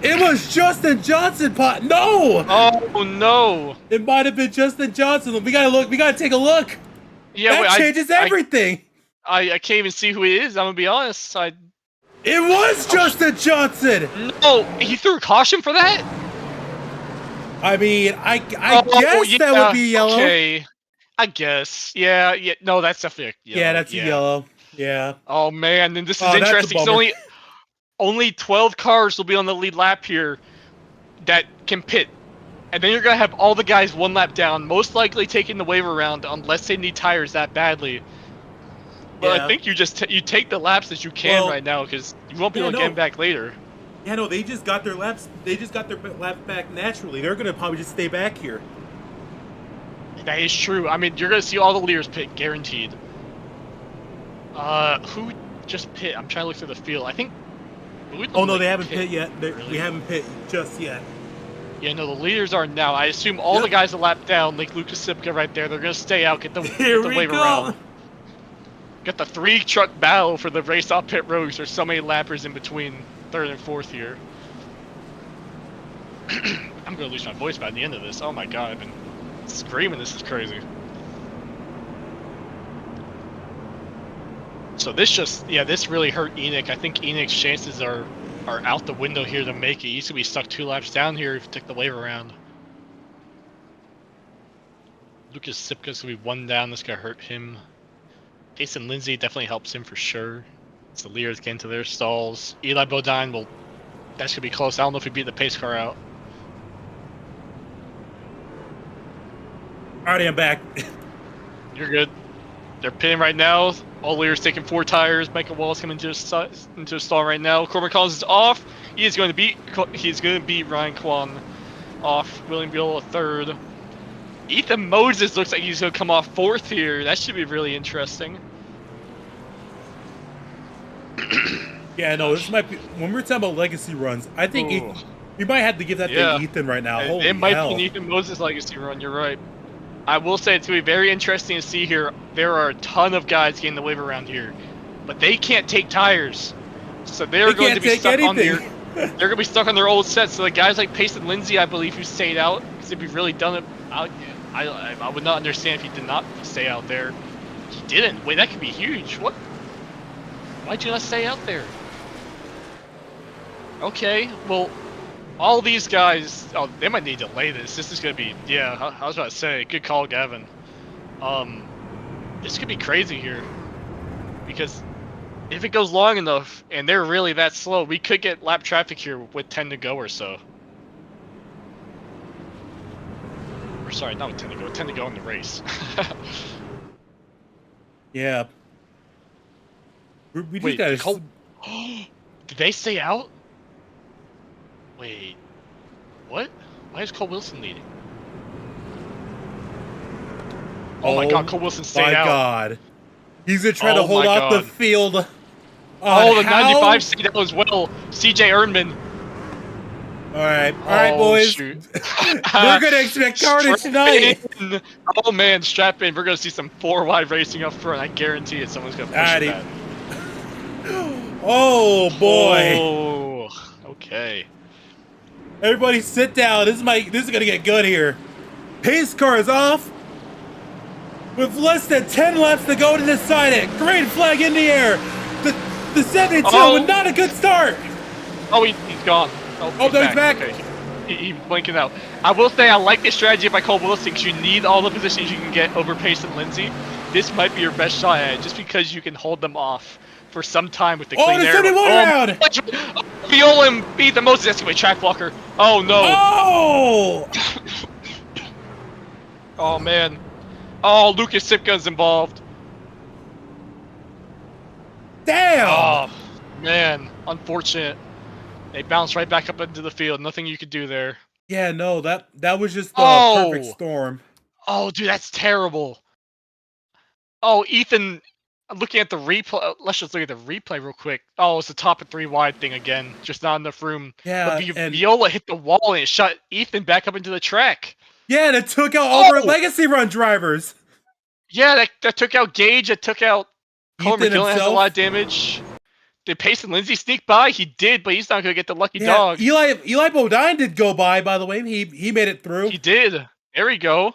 [SPEAKER 1] It was Justin Johnson. No.
[SPEAKER 2] Oh no.
[SPEAKER 1] It might have been Justin Johnson. We gotta look. We gotta take a look.
[SPEAKER 2] Yeah,
[SPEAKER 1] That
[SPEAKER 2] wait,
[SPEAKER 1] changes everything.
[SPEAKER 2] I can't even see who it is. I'm gonna be honest.
[SPEAKER 1] It was Justin Johnson.
[SPEAKER 2] No, he threw a caution for that.
[SPEAKER 1] I mean, I guess that would be yellow.
[SPEAKER 2] Okay, I guess. Yeah. No, that's definitely a yellow.
[SPEAKER 1] Yeah, that's a yellow. Yeah.
[SPEAKER 2] Oh man, then this is
[SPEAKER 1] Oh, that's a
[SPEAKER 2] interesting. So
[SPEAKER 1] bummer.
[SPEAKER 2] only 12 cars will be on the lead lap here that can pit, and then you're gonna have all the guys 1 lap down, most likely taking the wave around unless they need tires that badly. But
[SPEAKER 1] Yeah.
[SPEAKER 2] I think you just you take the laps that you can right now because you won't be able to get them back later.
[SPEAKER 1] Yeah, no, they just got their laps. They just got their laps back naturally. They're gonna probably just stay back here.
[SPEAKER 2] That is true. I mean, you're gonna see all the leaders pit, guaranteed. Who just pit? I'm trying to look through the field. I think.
[SPEAKER 1] Oh no, they haven't pit yet.
[SPEAKER 2] Really?
[SPEAKER 1] We haven't pit just yet.
[SPEAKER 2] Yeah, no, the leaders are now. I assume all the guys a lap down, like Lucas Sipka right there, they're gonna stay out, get the wave around. Got the 3-truck battle for the race off pit roads. There's so many lappers in between 3rd and 4th here. I'm gonna lose my voice by the end of this. Oh my god, I've been screaming. This is crazy. So this really hurt Enoch. I think Enoch's chances are out the window here to make it. He's gonna be stuck 2 laps down here if he took the wave around. Lucas Sipka's gonna be 1 down. This gonna hurt him. Jason Lindsay definitely helps him for sure. It's the leaders get into their stalls. Eli Bodine that's gonna be close. I don't know if he beat the pace car out.
[SPEAKER 1] Alrighty, I'm back.
[SPEAKER 2] You're good. They're pitting right now. All leaders taking 4 tires. Michael Wallace coming into a stall right now. Corbin Collins is off. He's going to beat Ryan Kwan off. William Buell 3rd. Ethan Moses looks like he's going to come off 4th here. That should be really interesting.
[SPEAKER 1] Yeah, no, this might be when we're talking about legacy runs. I think we might have to give that to Ethan right now. Holy
[SPEAKER 2] it might
[SPEAKER 1] hell.
[SPEAKER 2] be an Ethan Moses legacy run. You're right. I will say it's going to be very interesting to see here. There are a ton of guys getting the wave around here, but they can't take tires, so they're going to be stuck on their. They're going to be stuck on their old sets. So the guys like Payson Lindsay, I believe, who stayed out, because if he really done it, I would not understand if he did not stay out there. He didn't. Wait, that could be huge. What? Why'd you not stay out there? Okay, well, all these guys, they might need to delay this. This is going to be, I was about to say, good call, Gavin. This could be crazy here. Because if it goes long enough, and they're really that slow, we could get lap traffic here with 10 to go or so. Or sorry, not with 10 to go, 10 to go in the race.
[SPEAKER 1] Yeah. We just gotta...
[SPEAKER 2] Did they stay out? Wait, what? Why is Cole Wilson leading? Oh my God, Cole Wilson stayed out.
[SPEAKER 1] My God. He's going to try to
[SPEAKER 2] Oh
[SPEAKER 1] hold
[SPEAKER 2] my
[SPEAKER 1] off the
[SPEAKER 2] God.
[SPEAKER 1] field.
[SPEAKER 2] Oh, the
[SPEAKER 1] how?
[SPEAKER 2] 95 stayed out as well. CJ Erdman.
[SPEAKER 1] All right, boys.
[SPEAKER 2] Shoot.
[SPEAKER 1] We're going to expect carnage tonight.
[SPEAKER 2] In. Oh man, strap in. We're going to see some 4-wide racing up front. I guarantee it. Someone's going to push that.
[SPEAKER 1] Oh boy.
[SPEAKER 2] Oh, okay.
[SPEAKER 1] Everybody sit down. This is going to get good here. Pace car is off. With less than 10 laps to go to decide it. Green flag in the air. The 72 with not a good start.
[SPEAKER 2] Oh, he's gone. Oh,
[SPEAKER 1] he's back.
[SPEAKER 2] Okay. He's blinking out. I will say I like this strategy by Cole Wilson because you need all the positions you can get over Pace and Lindsay. This might be your best shot at it just because you can hold them off for some time with the clean air.
[SPEAKER 1] 71 round!
[SPEAKER 2] Viola beat the most. That's track blocker. Oh no.
[SPEAKER 1] Oh!
[SPEAKER 2] Oh man. Oh, Lucas Sipka's involved.
[SPEAKER 1] Damn!
[SPEAKER 2] Oh, man. Unfortunate. They bounced right back up into the field. Nothing you could do there.
[SPEAKER 1] Yeah, no, that was just the perfect storm.
[SPEAKER 2] Oh, dude, that's terrible. Oh, Ethan, looking at the replay. Let's just look at the replay real quick. Oh, it's the top of 3 wide thing again. Just not enough room.
[SPEAKER 1] Yeah,
[SPEAKER 2] but Viola hit the wall and it shot Ethan back up into the track.
[SPEAKER 1] Yeah, and it took out all our legacy run drivers.
[SPEAKER 2] Yeah, that took out Gage. It took out Colin McGillen. Has a lot of damage. Did Pace and Lindsay sneak by? He did, but he's not going to get the lucky dog.
[SPEAKER 1] Eli Bodine did go by the way. He made it through.
[SPEAKER 2] He did. There we go.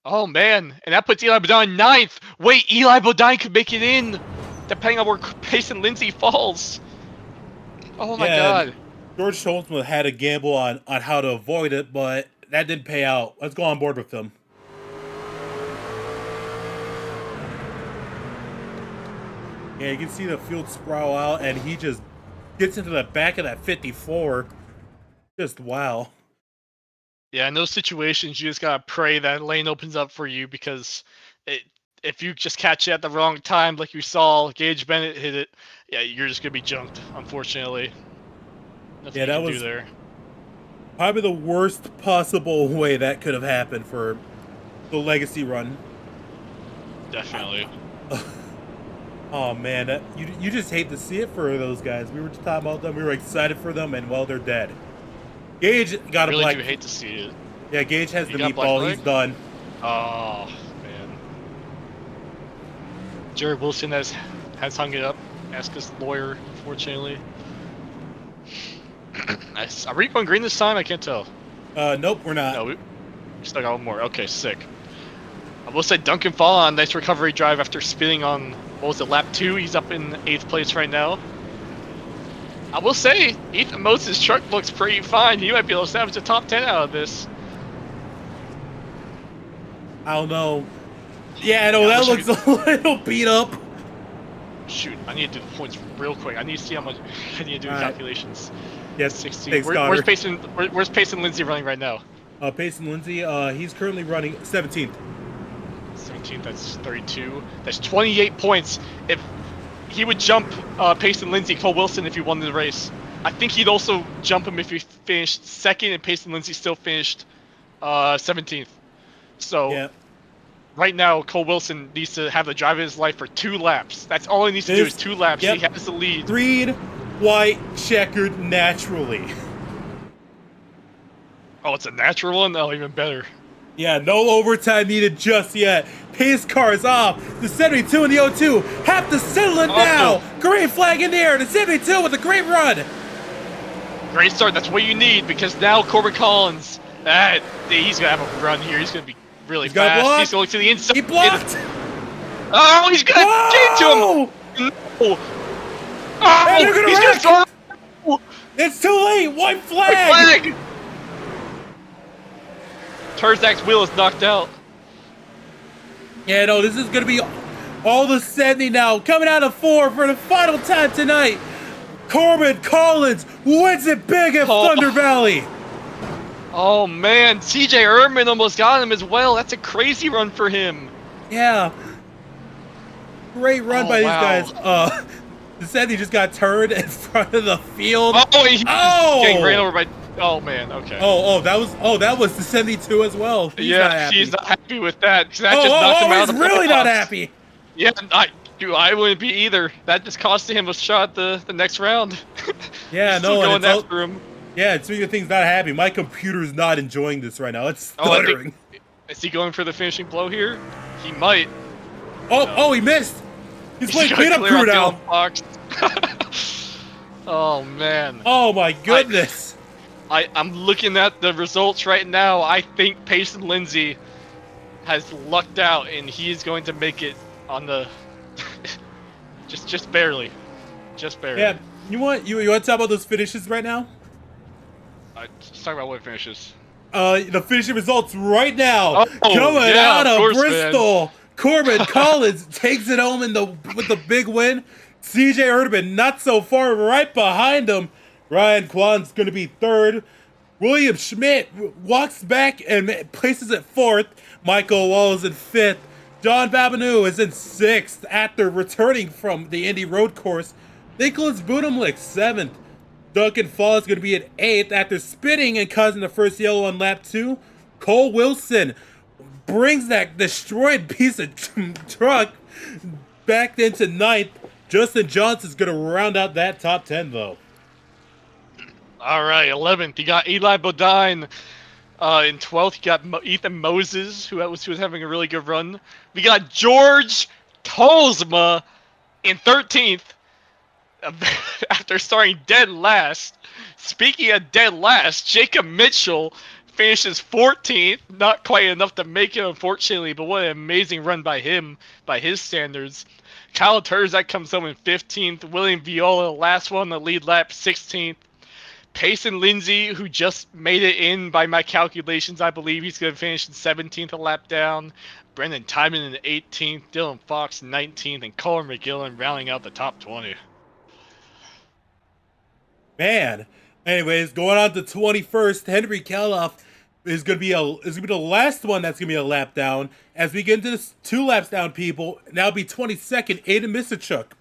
[SPEAKER 2] Oh, man. And that puts Eli Bodine 9th. Wait, Eli Bodine could make it in, depending on where Pace and Lindsay falls. Oh, my God.
[SPEAKER 1] George Schultzman had a gamble on how to avoid it, but that didn't pay out. Let's go on board with him. Yeah, you can see the field sprawl out, and he just gets into the back of that 54. Just wow.
[SPEAKER 2] Yeah, in those situations, you just gotta pray that lane opens up for you because if you just catch it at the wrong time, like you saw Gage Bennett hit it, yeah, you're just gonna be junked, unfortunately. Nothing that was do there.
[SPEAKER 1] Probably the worst possible way that could have happened for the legacy run.
[SPEAKER 2] Definitely.
[SPEAKER 1] Oh man, you just hate to see it for those guys. We were just talking about them. We were excited for them, and well, they're dead. Gage got a black.
[SPEAKER 2] I really do hate to see it.
[SPEAKER 1] Yeah, Gage has the meatball. He's done.
[SPEAKER 2] Oh man. Jared Wilson has hung it up. ASCA's lawyer, unfortunately. Nice. Are we going green this time? I can't tell.
[SPEAKER 1] Nope, we're not.
[SPEAKER 2] No, we still got one more. Okay, sick. I will say Duncan Fallon, nice recovery drive after spinning on, what was it, lap 2? He's up in 8th place right now. I will say, Ethan Moses' truck looks pretty fine. He might be able to salvage a top 10 out of this.
[SPEAKER 1] I don't know. Yeah, I know, that looks a little beat up.
[SPEAKER 2] Shoot, I need to do the points real quick. I need to see how much, I need to do the calculations.
[SPEAKER 1] Yes,
[SPEAKER 2] 16.
[SPEAKER 1] Thanks,
[SPEAKER 2] where's Pace and Lindsay running right now?
[SPEAKER 1] Pace and Lindsay, he's currently running 17th.
[SPEAKER 2] 17th, that's 32. That's 28 points. If he would jump Pace and Lindsay, Cole Wilson, if he won the race. I think he'd also jump him if he finished 2nd and Pace and Lindsay still finished 17th. So
[SPEAKER 1] yeah.
[SPEAKER 2] Right now, Cole Wilson needs to have the drive of his life for 2 laps. That's all he needs to do is 2 laps. Yep. He has the lead.
[SPEAKER 1] Green, white, checkered naturally.
[SPEAKER 2] Oh, it's a natural one? Oh, even better.
[SPEAKER 1] Yeah, no overtime needed just yet. Pace car is off. The 72 and the 02 have to settle it now. Green flag in the air. The 72 with a great run.
[SPEAKER 2] Great start. That's what you need because now Corbin Collins, he's going to have a run here. He's going to be really fast. He's going to look to the inside.
[SPEAKER 1] He blocked.
[SPEAKER 2] Oh, he's going to get to him. No. Oh, he's going to throw.
[SPEAKER 1] It's too late. White flag.
[SPEAKER 2] White flag. Terzak's wheel is knocked out.
[SPEAKER 1] Yeah, no, this is going to be all the 70 now. Coming out of 4 for the final time tonight. Corbin Collins wins it big at Thunder Valley.
[SPEAKER 2] Oh, man. CJ Erdman almost got him as well. That's a crazy run for him.
[SPEAKER 1] Yeah. Great run by these guys. The 70 just got turned in front of the field.
[SPEAKER 2] Oh, he's getting ran over by. Oh man, okay.
[SPEAKER 1] That was the 72 as well. He's not happy.
[SPEAKER 2] He's not happy with that. That just knocked him out of the
[SPEAKER 1] really not happy.
[SPEAKER 2] Yeah, I wouldn't be either. That just cost him a shot the next round.
[SPEAKER 1] Yeah,
[SPEAKER 2] no, going after him.
[SPEAKER 1] Yeah, speaking of things not happy, my computer's not enjoying this right now. It's stuttering.
[SPEAKER 2] Is he going for the finishing blow here? He might.
[SPEAKER 1] Oh, he missed. He's playing cleanup crew now.
[SPEAKER 2] Oh man.
[SPEAKER 1] Oh my goodness.
[SPEAKER 2] I'm looking at the results right now. I think Payson Lindsay has lucked out, and he's going to make it on the just barely.
[SPEAKER 1] Yeah, you want to talk about those finishes right now?
[SPEAKER 2] Let's talk about what finishes.
[SPEAKER 1] The finishing results right now. Coming out of Bristol, man. Corbin Collins takes it home with the big win. CJ Erdman not so far right behind him. Ryan Kwan's going to be third. William Schmidt walks back and places it fourth. Michael Wall is in fifth. John Babineau is in sixth after returning from the Indy Road Course. Nicholas Budimlik, seventh. Duncan Fall is going to be at eighth after spinning and causing the first yellow on lap 2. Cole Wilson brings that destroyed piece of truck back into ninth. Justin Johnson's going to round out that top 10, though.
[SPEAKER 2] All right, 11th, you got Eli Bodine. In 12th, you got Ethan Moses, who was having a really good run. We got George Tolsma in 13th. After starting dead last. Speaking of dead last, Jacob Mitchell finishes 14th. Not quite enough to make it, unfortunately, but what an amazing run by him, by his standards. Kyle Turzak comes home in 15th. William Viola, last one, the lead lap, 16th. Payson Lindsay, who just made it in by my calculations, I believe he's going to finish in 17th, a lap down. Brendan Timon in 18th. Dylan Fox 19th, and Colin McGillen rounding out the top 20.
[SPEAKER 1] Man. Anyways, going on to 21st, Henry Kaloff is gonna be the last one that's gonna be a lap down. As we get into this 2 laps down, people, now be 22nd, Aiden Misichuk.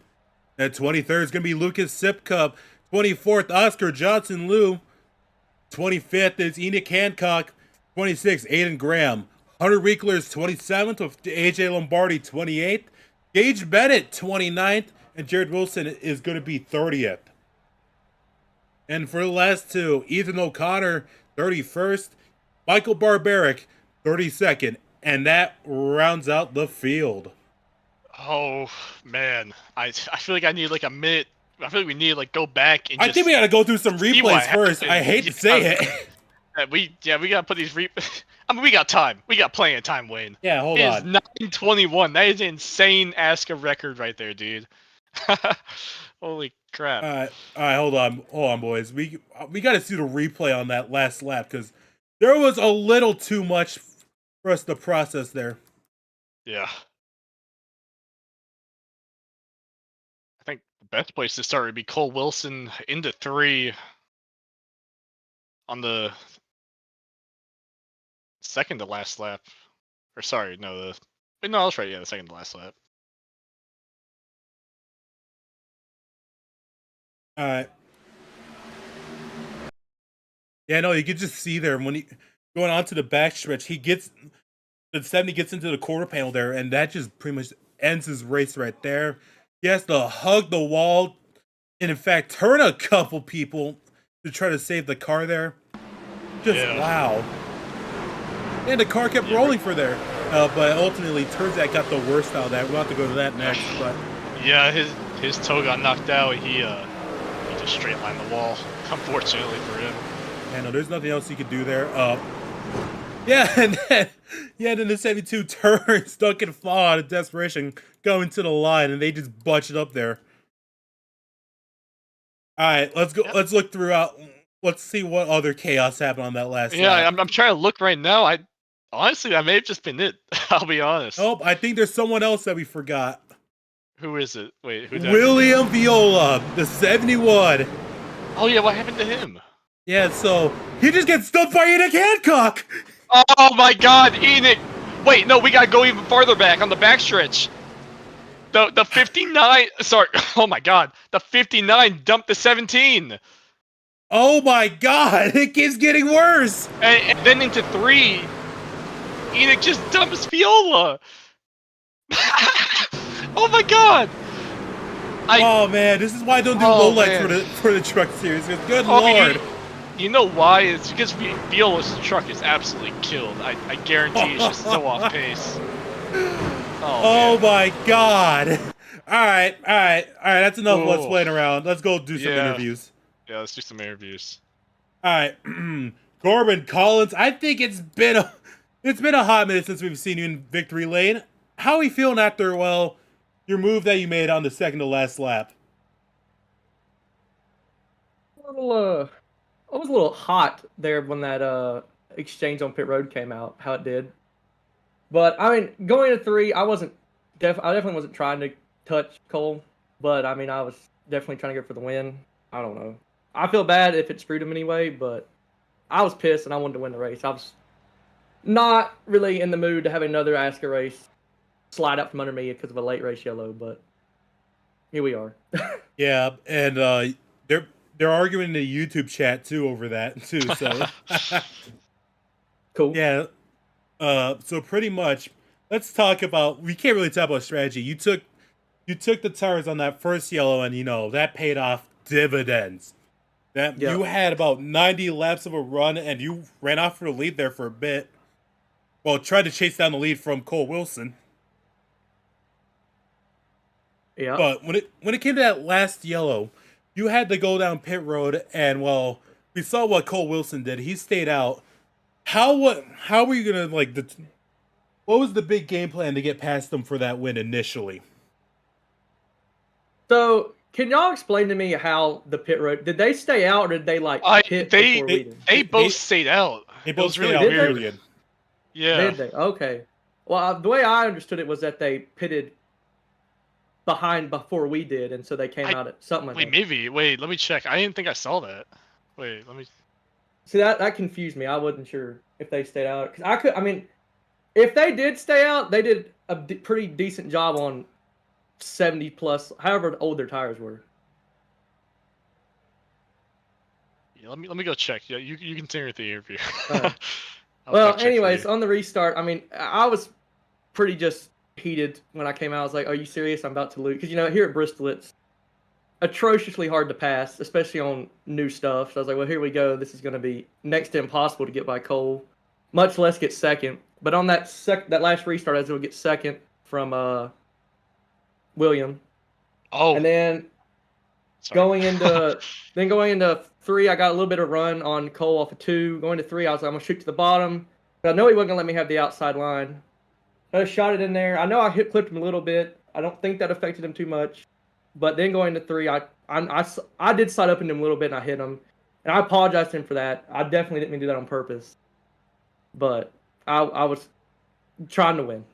[SPEAKER 1] At 23rd is gonna be Lucas Sipcup. 24th, Oscar Johnson Liu. 25th is Enoch Hancock. 26th, Aiden Graham. Hunter Winkler is 27th with AJ Lombardi 28th. Gage Bennett 29th, and Jared Wilson is gonna be 30th. And for the last 2, Ethan O'Connor, 31st, Michael Barbaric, 32nd, and that rounds out the field.
[SPEAKER 2] Oh, man. I feel like I need like a minute. I feel like we need to like go back and
[SPEAKER 1] I think we gotta go through some replays first. I hate to say it.
[SPEAKER 2] We gotta put these I mean, we got time. We got plenty of time, Wayne.
[SPEAKER 1] Yeah, hold on.
[SPEAKER 2] It is 9:21. That is an insane ASCA record right there, dude. Holy crap.
[SPEAKER 1] All right, hold on, boys. We got to see the replay on that last lap because there was a little too much for us to process there.
[SPEAKER 2] Yeah. I think the best place to start would be Cole Wilson into 3 on the second to last lap. Or sorry, no, that's right. Yeah, the second to last lap.
[SPEAKER 1] All right. Yeah, no, you could just see there when he going on to the backstretch, the 70 gets into the quarter panel there, and that just pretty much ends his race right there. He has to hug the wall, and in fact, turn a couple people to try to save the car there. Wow. And the car kept rolling for there, but ultimately, Turzak got the worst out of that. We'll have to go to that next. But
[SPEAKER 2] yeah, his toe got knocked out. He just straight lined the wall, unfortunately for him.
[SPEAKER 1] Yeah, no, there's nothing else he could do there. And then the 72 turns, Duncan Fall out of desperation, going to the line, and they just bunch it up there. All right, let's go. Yep. Let's look throughout. Let's see what other chaos happened on that last.
[SPEAKER 2] Yeah, I'm trying to look right now. Honestly, that may have just been it. I'll be honest.
[SPEAKER 1] Oh, I think there's someone else that we forgot.
[SPEAKER 2] Who is it? Wait, who?
[SPEAKER 1] William Viola, the 71.
[SPEAKER 2] Oh yeah, what happened to him?
[SPEAKER 1] Yeah, so he just gets stumped by Enoch Hancock.
[SPEAKER 2] Oh my God, Enoch! Wait, no, we gotta go even farther back on the backstretch. The 59. Sorry. Oh my God. The 59 dumped the 17.
[SPEAKER 1] Oh my God! It keeps getting worse.
[SPEAKER 2] And then into 3, Enoch just dumps Viola. Oh my God.
[SPEAKER 1] Oh man, this is why I don't do
[SPEAKER 2] Oh,
[SPEAKER 1] lowlights
[SPEAKER 2] man.
[SPEAKER 1] for the truck series. Good
[SPEAKER 2] Oh,
[SPEAKER 1] lord!
[SPEAKER 2] You know why? It's because Viola's truck is absolutely killed. I guarantee it's just so off pace.
[SPEAKER 1] Oh
[SPEAKER 2] Man.
[SPEAKER 1] my God! All right. That's enough. Let's
[SPEAKER 2] Whoa.
[SPEAKER 1] playing around. Let's go do some
[SPEAKER 2] Yeah.
[SPEAKER 1] interviews.
[SPEAKER 2] Yeah, let's do some interviews.
[SPEAKER 1] All right, Corbin Collins. I think it's been a hot minute since we've seen you in victory lane. How are you feeling after your move that you made on the second to last lap?
[SPEAKER 4] A little, I was a little hot there when that exchange on pit road came out. How it did, but I mean, going to 3, I definitely wasn't trying to touch Cole, but I mean, I was definitely trying to go for the win. I don't know. I feel bad if it screwed him anyway, but I was pissed and I wanted to win the race. I was not really in the mood to have another ASCA race slide out from under me because of a late race yellow, but here we are.
[SPEAKER 1] Yeah, and they're arguing in the YouTube chat too over that too. So
[SPEAKER 4] Cool.
[SPEAKER 1] yeah. So pretty much, let's talk about. We can't really talk about strategy. You took the tires on that first yellow, and that paid off dividends. That
[SPEAKER 4] Yep.
[SPEAKER 1] You had about 90 laps of a run, and you ran off for the lead there for a bit. Well, tried to chase down the lead from Cole Wilson.
[SPEAKER 4] Yeah.
[SPEAKER 1] But when it came to that last yellow, you had to go down pit road, and we saw what Cole Wilson did. He stayed out. How were you gonna what was the big game plan to get past them for that win initially?
[SPEAKER 4] So, can y'all explain to me how the pit road did they stay out or did they pit before we did?
[SPEAKER 2] They both stayed out.
[SPEAKER 1] They
[SPEAKER 2] It
[SPEAKER 1] both
[SPEAKER 2] was really
[SPEAKER 1] stayed out,
[SPEAKER 2] weird.
[SPEAKER 1] period.
[SPEAKER 2] Yeah.
[SPEAKER 4] Did they? Okay. Well, the way I understood it was that they pitted behind before we did, and so they came out at something like
[SPEAKER 2] Wait,
[SPEAKER 4] that.
[SPEAKER 2] maybe. Wait, let me check. I didn't think I saw that. Wait, let me.
[SPEAKER 4] See, that confused me. I wasn't sure if they stayed out because I mean, if they did stay out, they did a pretty decent job on 70 plus, however old their tires were.
[SPEAKER 2] Yeah, let me go check. Yeah, you continue with the interview.
[SPEAKER 4] Alright.
[SPEAKER 2] I'll
[SPEAKER 4] Well,
[SPEAKER 2] fact check for
[SPEAKER 4] anyways,
[SPEAKER 2] you.
[SPEAKER 4] on the restart, I mean, I was pretty just heated when I came out. I was like, "Are you serious? I'm about to lose." Because here at Bristol, it's atrociously hard to pass, especially on new stuff. So I was like, "Well, here we go. This is going to be next to impossible to get by Cole, much less get second." But on that last restart, I was able to get second from William,
[SPEAKER 2] Oh.
[SPEAKER 4] and then
[SPEAKER 2] sorry.
[SPEAKER 4] going into 3, I got a little bit of run on Cole off of 2. Going to 3, I was like, I'm gonna shoot to the bottom. But I know he wasn't gonna let me have the outside line. I shot it in there. I know I clipped him a little bit. I don't think that affected him too much. But then going to 3, I did side up into him a little bit and I hit him. And I apologize to him for that. I definitely didn't mean to do that on purpose. But I was trying to win.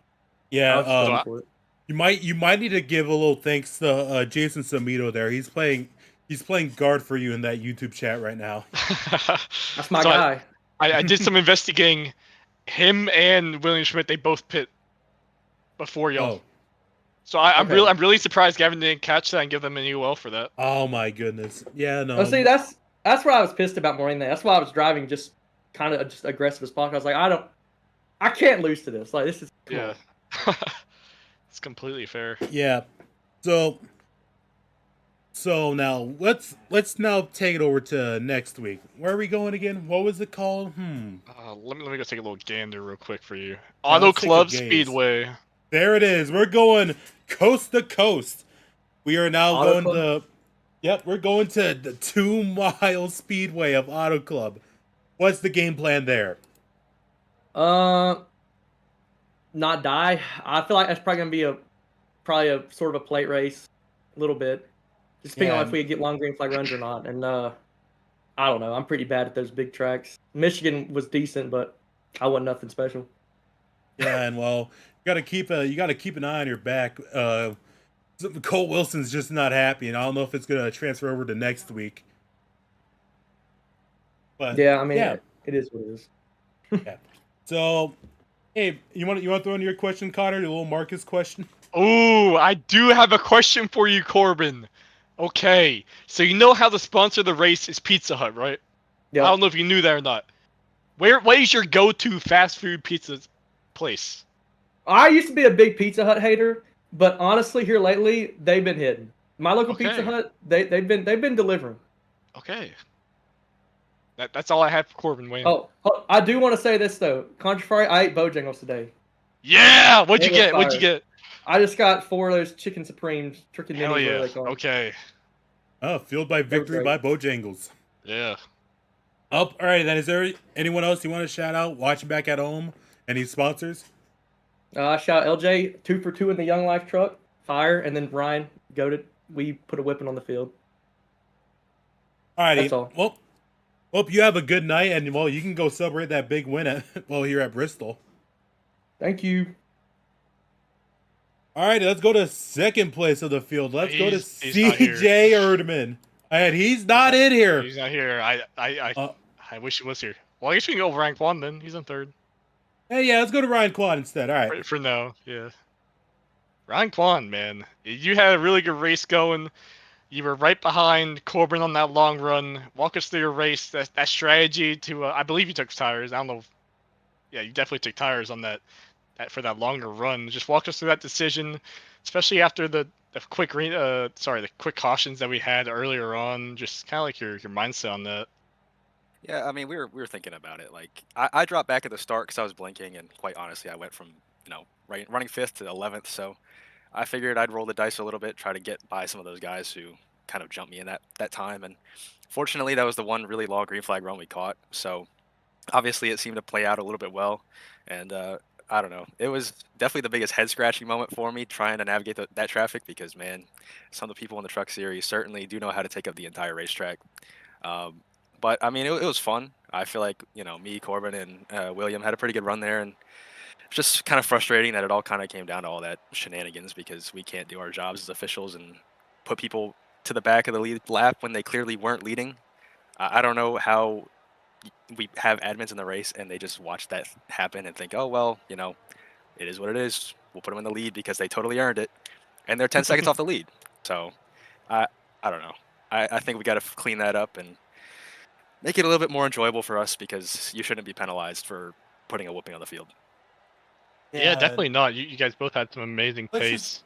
[SPEAKER 1] Yeah,
[SPEAKER 4] going for it.
[SPEAKER 1] you might need to give a little thanks to Jason Samito there. He's playing guard for you in that YouTube chat right now.
[SPEAKER 4] That's my guy.
[SPEAKER 2] I did some investigating. Him and William Schmidt, they both pit before y'all.
[SPEAKER 1] Oh.
[SPEAKER 2] So I'm really surprised Gavin didn't catch that and give them an UL for that.
[SPEAKER 1] Oh my goodness. Yeah, no.
[SPEAKER 4] Oh, see, that's what I was pissed about more than that. That's why I was driving just kind of just aggressive as possible. I was like, I can't lose to this. Like, this is
[SPEAKER 2] Yeah. It's completely fair.
[SPEAKER 1] Yeah. So now let's now take it over to next week. Where are we going again? What was it called?
[SPEAKER 2] Let me go take a little gander real quick for you.
[SPEAKER 1] Yeah,
[SPEAKER 2] Auto
[SPEAKER 1] let's take a
[SPEAKER 2] Club
[SPEAKER 1] gaze.
[SPEAKER 2] Speedway.
[SPEAKER 1] There it is. We're going coast to coast. We are now
[SPEAKER 4] Auto
[SPEAKER 1] going
[SPEAKER 4] Club?
[SPEAKER 1] we're going to the 2-mile speedway of Auto Club. What's the game plan there?
[SPEAKER 4] not die. I feel like that's probably gonna be a sort of a plate race, a little bit. Just depending on if we get long green flag runs or not. And I don't know. I'm pretty bad at those big tracks. Michigan was decent, but I wasn't nothing special.
[SPEAKER 1] Yeah, and you gotta keep an eye on your back. Cole Wilson's just not happy, and I don't know if it's gonna transfer over to next week. But
[SPEAKER 4] Yeah, I mean, it is what it is.
[SPEAKER 1] Yeah. So, hey, you want to throw in your question, Connor? Your little Marcus question?
[SPEAKER 2] Oh, I do have a question for you, Corbin. Okay, so you know how the sponsor of the race is Pizza Hut, right? I
[SPEAKER 4] Yep.
[SPEAKER 2] don't know if you knew that or not. What is your go-to fast food pizza place?
[SPEAKER 4] I used to be a big Pizza Hut hater, but honestly, here lately, they've been hitting. My local Pizza
[SPEAKER 2] Okay,
[SPEAKER 4] Hut, they've been delivering.
[SPEAKER 2] okay. That's all I have for Corbin, Wayne.
[SPEAKER 4] Oh, I do want to say this though. Contrary, I ate Bojangles today.
[SPEAKER 2] Yeah, what'd
[SPEAKER 4] They
[SPEAKER 2] you
[SPEAKER 4] were
[SPEAKER 2] get? What'd you
[SPEAKER 4] fire.
[SPEAKER 2] get?
[SPEAKER 4] I just got 4 of those chicken supremes, chicken
[SPEAKER 2] Hell
[SPEAKER 4] minis, whatever
[SPEAKER 2] yeah.
[SPEAKER 4] they call them.
[SPEAKER 2] Okay.
[SPEAKER 1] Oh, fueled by
[SPEAKER 4] They were
[SPEAKER 1] victory
[SPEAKER 4] great.
[SPEAKER 1] by Bojangles.
[SPEAKER 2] Yeah.
[SPEAKER 1] Oh, all right. Then is there anyone else you want to shout out watching back at home? Any sponsors?
[SPEAKER 4] I shot LJ 2 for 2 in the Young Life truck, fire, and then Ryan goaded. We put a whipping on the field.
[SPEAKER 1] All righty.
[SPEAKER 4] That's all.
[SPEAKER 1] Well, hope you have a good night, and well, you can go celebrate that big win at well here at Bristol.
[SPEAKER 4] Thank you.
[SPEAKER 1] All right, let's go to second place of the field. Let's go to
[SPEAKER 2] He's not here.
[SPEAKER 1] CJ Erdman. And he's not in here.
[SPEAKER 2] He's not here.
[SPEAKER 1] Uh,
[SPEAKER 2] I wish he was here. Well, I guess we can go over rank 1 then. He's in 3rd.
[SPEAKER 1] hey, yeah, let's go to Ryan Quad instead. All right.
[SPEAKER 2] For now, yeah. Ryan Kwan, man. You had a really good race going. You were right behind Corbin on that long run. Walk us through your race. That strategy to, I believe you took tires. I don't know. Yeah, you definitely took tires on that for that longer run. Just walk us through that decision, especially after the quick cautions that we had earlier on. Just kind of like your mindset on that.
[SPEAKER 5] Yeah, I mean, we were thinking about it. Like, I dropped back at the start because I was blinking, and quite honestly, I went from running 5th to 11th. So I figured I'd roll the dice a little bit, try to get by some of those guys who kind of jumped me in that time. And fortunately, that was the one really long green flag run we caught. So obviously, it seemed to play out a little bit well. And I don't know, it was definitely the biggest head scratching moment for me trying to navigate that traffic because man, some of the people in the truck series certainly do know how to take up the entire racetrack. Um, but I mean, it was fun. I feel like me, Corbin, and William had a pretty good run there, and it's just kind of frustrating that it all kind of came down to all that shenanigans because we can't do our jobs as officials and put people to the back of the lead lap when they clearly weren't leading. I don't know how we have admins in the race and they just watch that happen and think, oh well, it is what it is. We'll put them in the lead because they totally earned it, and they're 10 seconds off the lead. So I don't know. I think we got to clean that up and make it a little bit more enjoyable for us because you shouldn't be penalized for putting a whooping on the field.
[SPEAKER 2] Yeah, definitely not. You guys both had some amazing pace.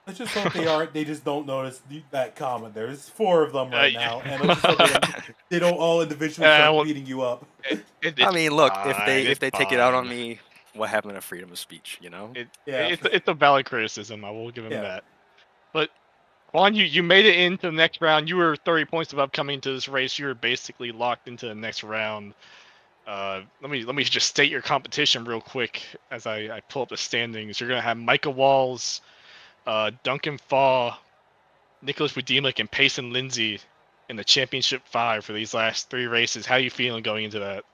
[SPEAKER 1] Let's just hope they aren't. They just don't notice that comment. There's 4 of them right now,
[SPEAKER 2] yeah.
[SPEAKER 1] and let's just hope they don't all individually start beating you up.
[SPEAKER 5] I mean, look,
[SPEAKER 2] fine,
[SPEAKER 5] if they take it out on me, what happened to freedom of speech?
[SPEAKER 2] It's a valid criticism. I will give him
[SPEAKER 1] Yeah.
[SPEAKER 2] that. But Juan, you made it into the next round. You were 30 points above coming into this race. You were basically locked into the next round. Let me just state your competition real quick as I pull up the standings. You're gonna have Micah Walls, Duncan Faw, Nicholas Budimlik, and Payson Lindsay in the championship 5 for these last 3 races. How are you feeling going into that?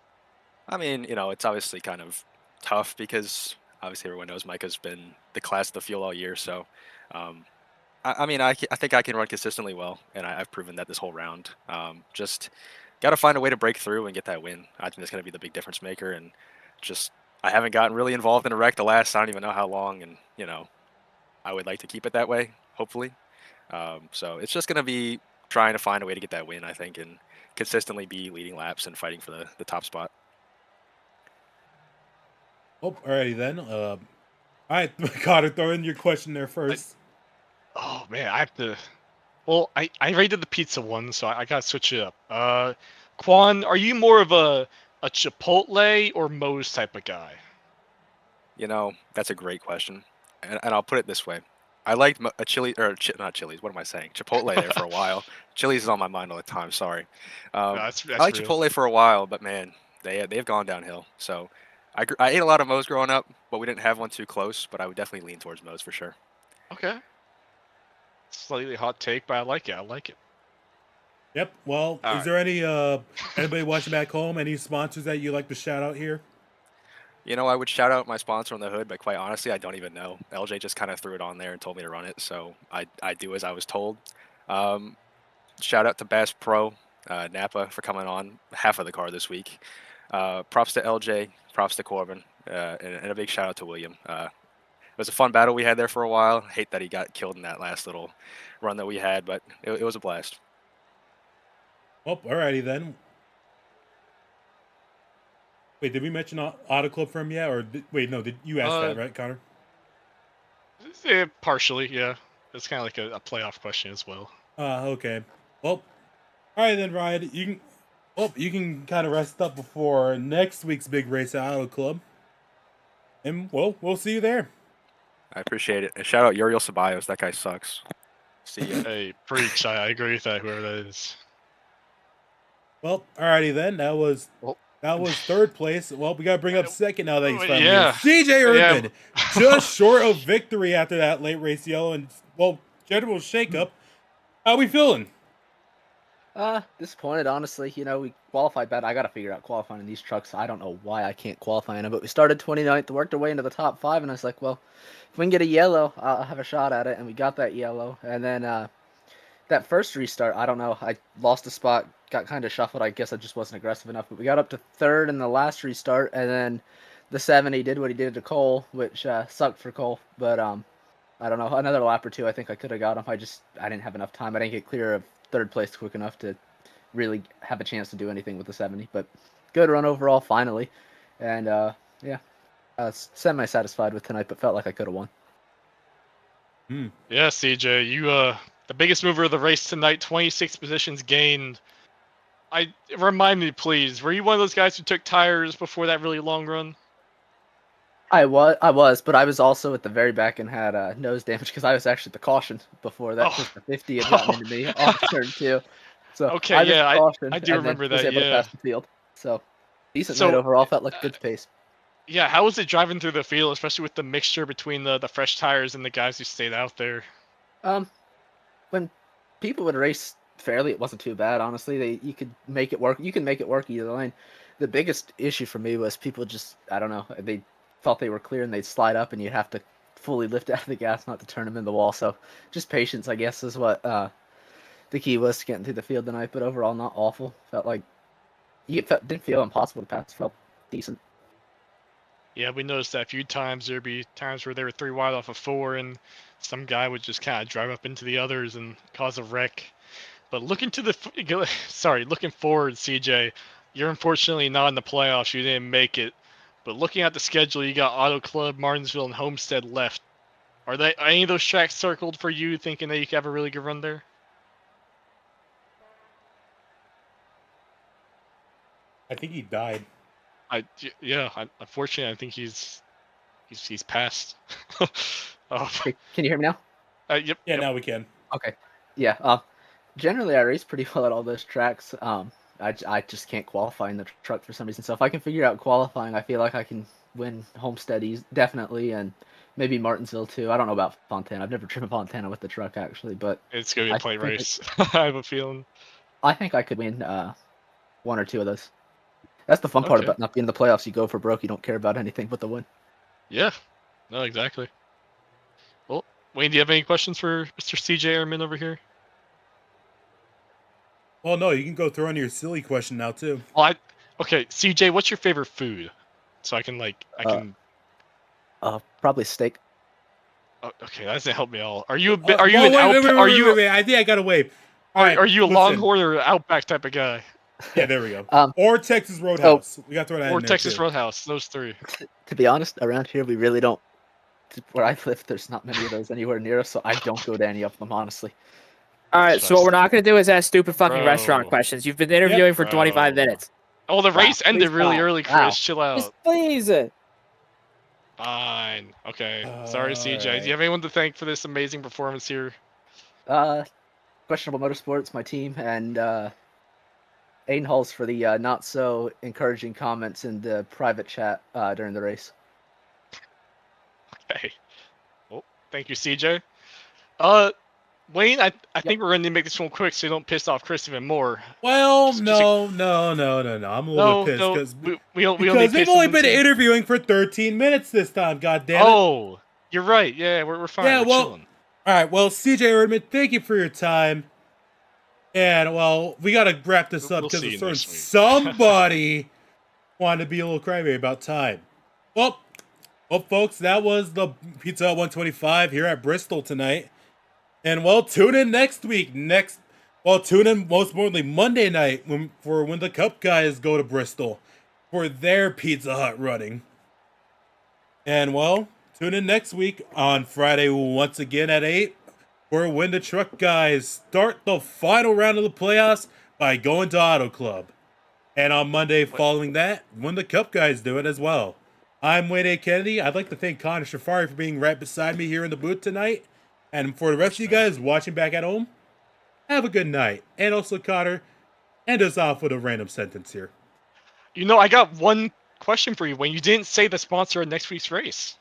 [SPEAKER 5] I mean, it's obviously kind of tough because obviously everyone knows Micah's been the class of the field all year. So, I mean, I think I can run consistently well, and I've proven that this whole round. Just got to find a way to break through and get that win. I think that's going to be the big difference maker. And just I haven't gotten really involved in a wreck the last I don't even know how long, and I would like to keep it that way, hopefully. So it's just going to be trying to find a way to get that win, I think, and consistently be leading laps and fighting for the top spot.
[SPEAKER 1] Oh, alrighty then. All right, Carter, throw in your question there first.
[SPEAKER 2] Oh man, I have to. Well, I rated the pizza one, so I gotta switch it up. Quan, are you more of a Chipotle or Moe's type of guy?
[SPEAKER 5] That's a great question, and I'll put it this way: I liked a chili not Chili's. What am I saying? Chipotle there for a while. Chili's is on my mind all the time. Sorry.
[SPEAKER 2] No, that's
[SPEAKER 5] I liked
[SPEAKER 2] real.
[SPEAKER 5] Chipotle for a while, but man, they've gone downhill. So I ate a lot of Moe's growing up, but we didn't have one too close. But I would definitely lean towards Moe's for sure.
[SPEAKER 2] Okay. Slightly hot take, but I like it. I like it.
[SPEAKER 1] Yep. Well,
[SPEAKER 2] All
[SPEAKER 1] is there any anybody watching back home? Any sponsors that you like to shout out here?
[SPEAKER 5] I would shout out my sponsor on the hood, but quite honestly, I don't even know. LJ just kind of threw it on there and told me to run it, so I do as I was told. Shout out to Bass Pro, Napa for coming on half of the car this week. Props to LJ, props to Corbin, and a big shout out to William. It was a fun battle we had there for a while. I hate that he got killed in that last little run that we had, but it was a blast.
[SPEAKER 1] Oh, alrighty then. Wait, did we mention Auto Club for him yet? Or wait, no, did you ask that, right, Connor?
[SPEAKER 2] Partially, yeah. It's kind of like a playoff question as well.
[SPEAKER 1] Okay. Well, alright then, Ryan. You can kind of rest up before next week's big race at Auto Club. And, well, we'll see you there.
[SPEAKER 5] I appreciate it. And shout out Uriel Ceballos. That guy sucks. See ya.
[SPEAKER 2] Hey, preach. I agree with that, whoever that is.
[SPEAKER 1] Well, alrighty then. That was third place. Well, we got to bring up second now that he's finally
[SPEAKER 2] Yeah.
[SPEAKER 1] here. CJ Erdman, just short of victory after that late race yellow and, well, general shakeup. How we feeling?
[SPEAKER 6] Disappointed, honestly. You know, we qualified bad. I got to figure out qualifying in these trucks. I don't know why I can't qualify in them, but we started 29th, worked our way into the top 5, and I was like, well, if we can get a yellow, I'll have a shot at it, and we got that yellow. And then that first restart, I don't know, I lost a spot, got kind of shuffled. I guess I just wasn't aggressive enough, but we got up to 3rd in the last restart, and then the 70 did what he did to Cole, which sucked for Cole, but I don't know, another lap or two, I think I could have got him. I didn't have enough time. I didn't get clear of 3rd place quick enough to really have a chance to do anything with the 70, but good run overall finally. And yeah, I was semi-satisfied with tonight, but felt like I could have won.
[SPEAKER 2] Yeah, CJ, you the biggest mover of the race tonight, 26 positions gained. Remind me, please, were you one of those guys who took tires before that really long run?
[SPEAKER 6] I was, but I was also at the very back and had nose damage because I was actually the caution before that. Because the 50 had gotten into me off turn 2. So
[SPEAKER 2] Okay,
[SPEAKER 6] I was
[SPEAKER 2] yeah,
[SPEAKER 6] cautioned
[SPEAKER 2] I do
[SPEAKER 6] and then
[SPEAKER 2] remember
[SPEAKER 6] was
[SPEAKER 2] that,
[SPEAKER 6] able to
[SPEAKER 2] yeah.
[SPEAKER 6] pass the field. So decent night overall. Felt like a good pace.
[SPEAKER 2] Yeah, how was it driving through the field, especially with the mixture between the fresh tires and the guys who stayed out there?
[SPEAKER 6] When people would race fairly, it wasn't too bad, honestly. You could make it work. You can make it work either lane. The biggest issue for me was people just, I don't know, they felt they were clear and they'd slide up and you'd have to fully lift out of the gas not to turn them in the wall. So just patience, I guess, is what the key was to getting through the field tonight. But overall, not awful. Felt like didn't feel impossible to pass. Felt decent.
[SPEAKER 2] Yeah, we noticed that a few times. There'd be times where they were 3 wide off of 4, and some guy would just kind of drive up into the others and cause a wreck. But looking forward, CJ, you're unfortunately not in the playoffs. You didn't make it. But looking at the schedule, you got Auto Club, Martinsville, and Homestead left. Are any of those tracks circled for you, thinking that you could have a really good run there?
[SPEAKER 1] I think he died.
[SPEAKER 2] Unfortunately, I think he's passed. Oh.
[SPEAKER 6] Can you hear me now?
[SPEAKER 2] Yep.
[SPEAKER 1] Yeah,
[SPEAKER 2] yep.
[SPEAKER 1] now we can.
[SPEAKER 6] Okay. Yeah. Generally, I race pretty well at all those tracks. I just can't qualify in the truck for some reason. So if I can figure out qualifying, I feel like I can win Homestead definitely, and maybe Martinsville too. I don't know about Fontana. I've never driven Fontana with the truck actually, but
[SPEAKER 2] It's gonna be a plate race. I have a feeling.
[SPEAKER 6] I think I could win 1 or 2 of those. That's the fun part about not being in the playoffs. You go for broke. You don't care about anything but the win.
[SPEAKER 2] Yeah. No, exactly. Well, Wayne, do you have any questions for Mr. CJ Ehrman over here?
[SPEAKER 1] Well, no, you can go throw in your silly question now too.
[SPEAKER 2] Well, okay, CJ, what's your favorite food? So I can
[SPEAKER 6] probably steak.
[SPEAKER 2] Okay, that doesn't help me at all. Are you
[SPEAKER 1] Wait, I think I gotta wait.
[SPEAKER 2] Are you a Longhorn or Outback type of guy?
[SPEAKER 1] Yeah, there we go. Or Texas Roadhouse. We got to throw that in there.
[SPEAKER 2] Or Texas
[SPEAKER 1] too.
[SPEAKER 2] Roadhouse. Those 3.
[SPEAKER 6] To be honest, around here we really don't. Where I live, there's not many of those anywhere near us, so I don't go to any of them, honestly.
[SPEAKER 7] All right, so what we're not going to do is ask stupid fucking restaurant questions. You've been interviewing for 25 minutes.
[SPEAKER 2] Oh, the race ended really early, Chris.
[SPEAKER 6] Wow.
[SPEAKER 2] Chill out.
[SPEAKER 7] Just please.
[SPEAKER 2] Fine. Okay. Sorry, CJ.
[SPEAKER 1] right.
[SPEAKER 2] Do you have anyone to thank for this amazing performance here?
[SPEAKER 6] Questionable Motorsports, my team, and Aiden Halls for the not so encouraging comments in the private chat during the race.
[SPEAKER 2] Okay. Well, thank you, CJ. Wayne, I think we're going to make this one quick so you don't piss off Chris even more.
[SPEAKER 1] Well, no. I'm a little bit pissed because they've only been interviewing for 13 minutes this time. God damn it!
[SPEAKER 2] Oh, you're right. Yeah, we're fine.
[SPEAKER 1] Yeah,
[SPEAKER 2] we're chilling.
[SPEAKER 1] All right. Well, CJ Erdman, thank you for your time. And well, we got to wrap this up because somebody wanted to be a little crybaby about time. Well, Well, folks, that was the Pizza Hut 125 here at Bristol tonight. And, well, tune in next week. Tune in most importantly Monday night when the Cup guys go to Bristol for their Pizza Hut running. And, well, tune in next week on Friday once again at 8 for when the truck guys start the final round of the playoffs by going to Auto Club. And on Monday following that, when the Cup guys do it as well. I'm Wayne A. Kennedy. I'd like to thank Connor Shafari for being right beside me here in the booth tonight. And for the rest of you guys watching back at home, have a good night. And also, Connor, end us off with a random sentence here.
[SPEAKER 2] I got one question for you. When you didn't say the sponsor of next week's race.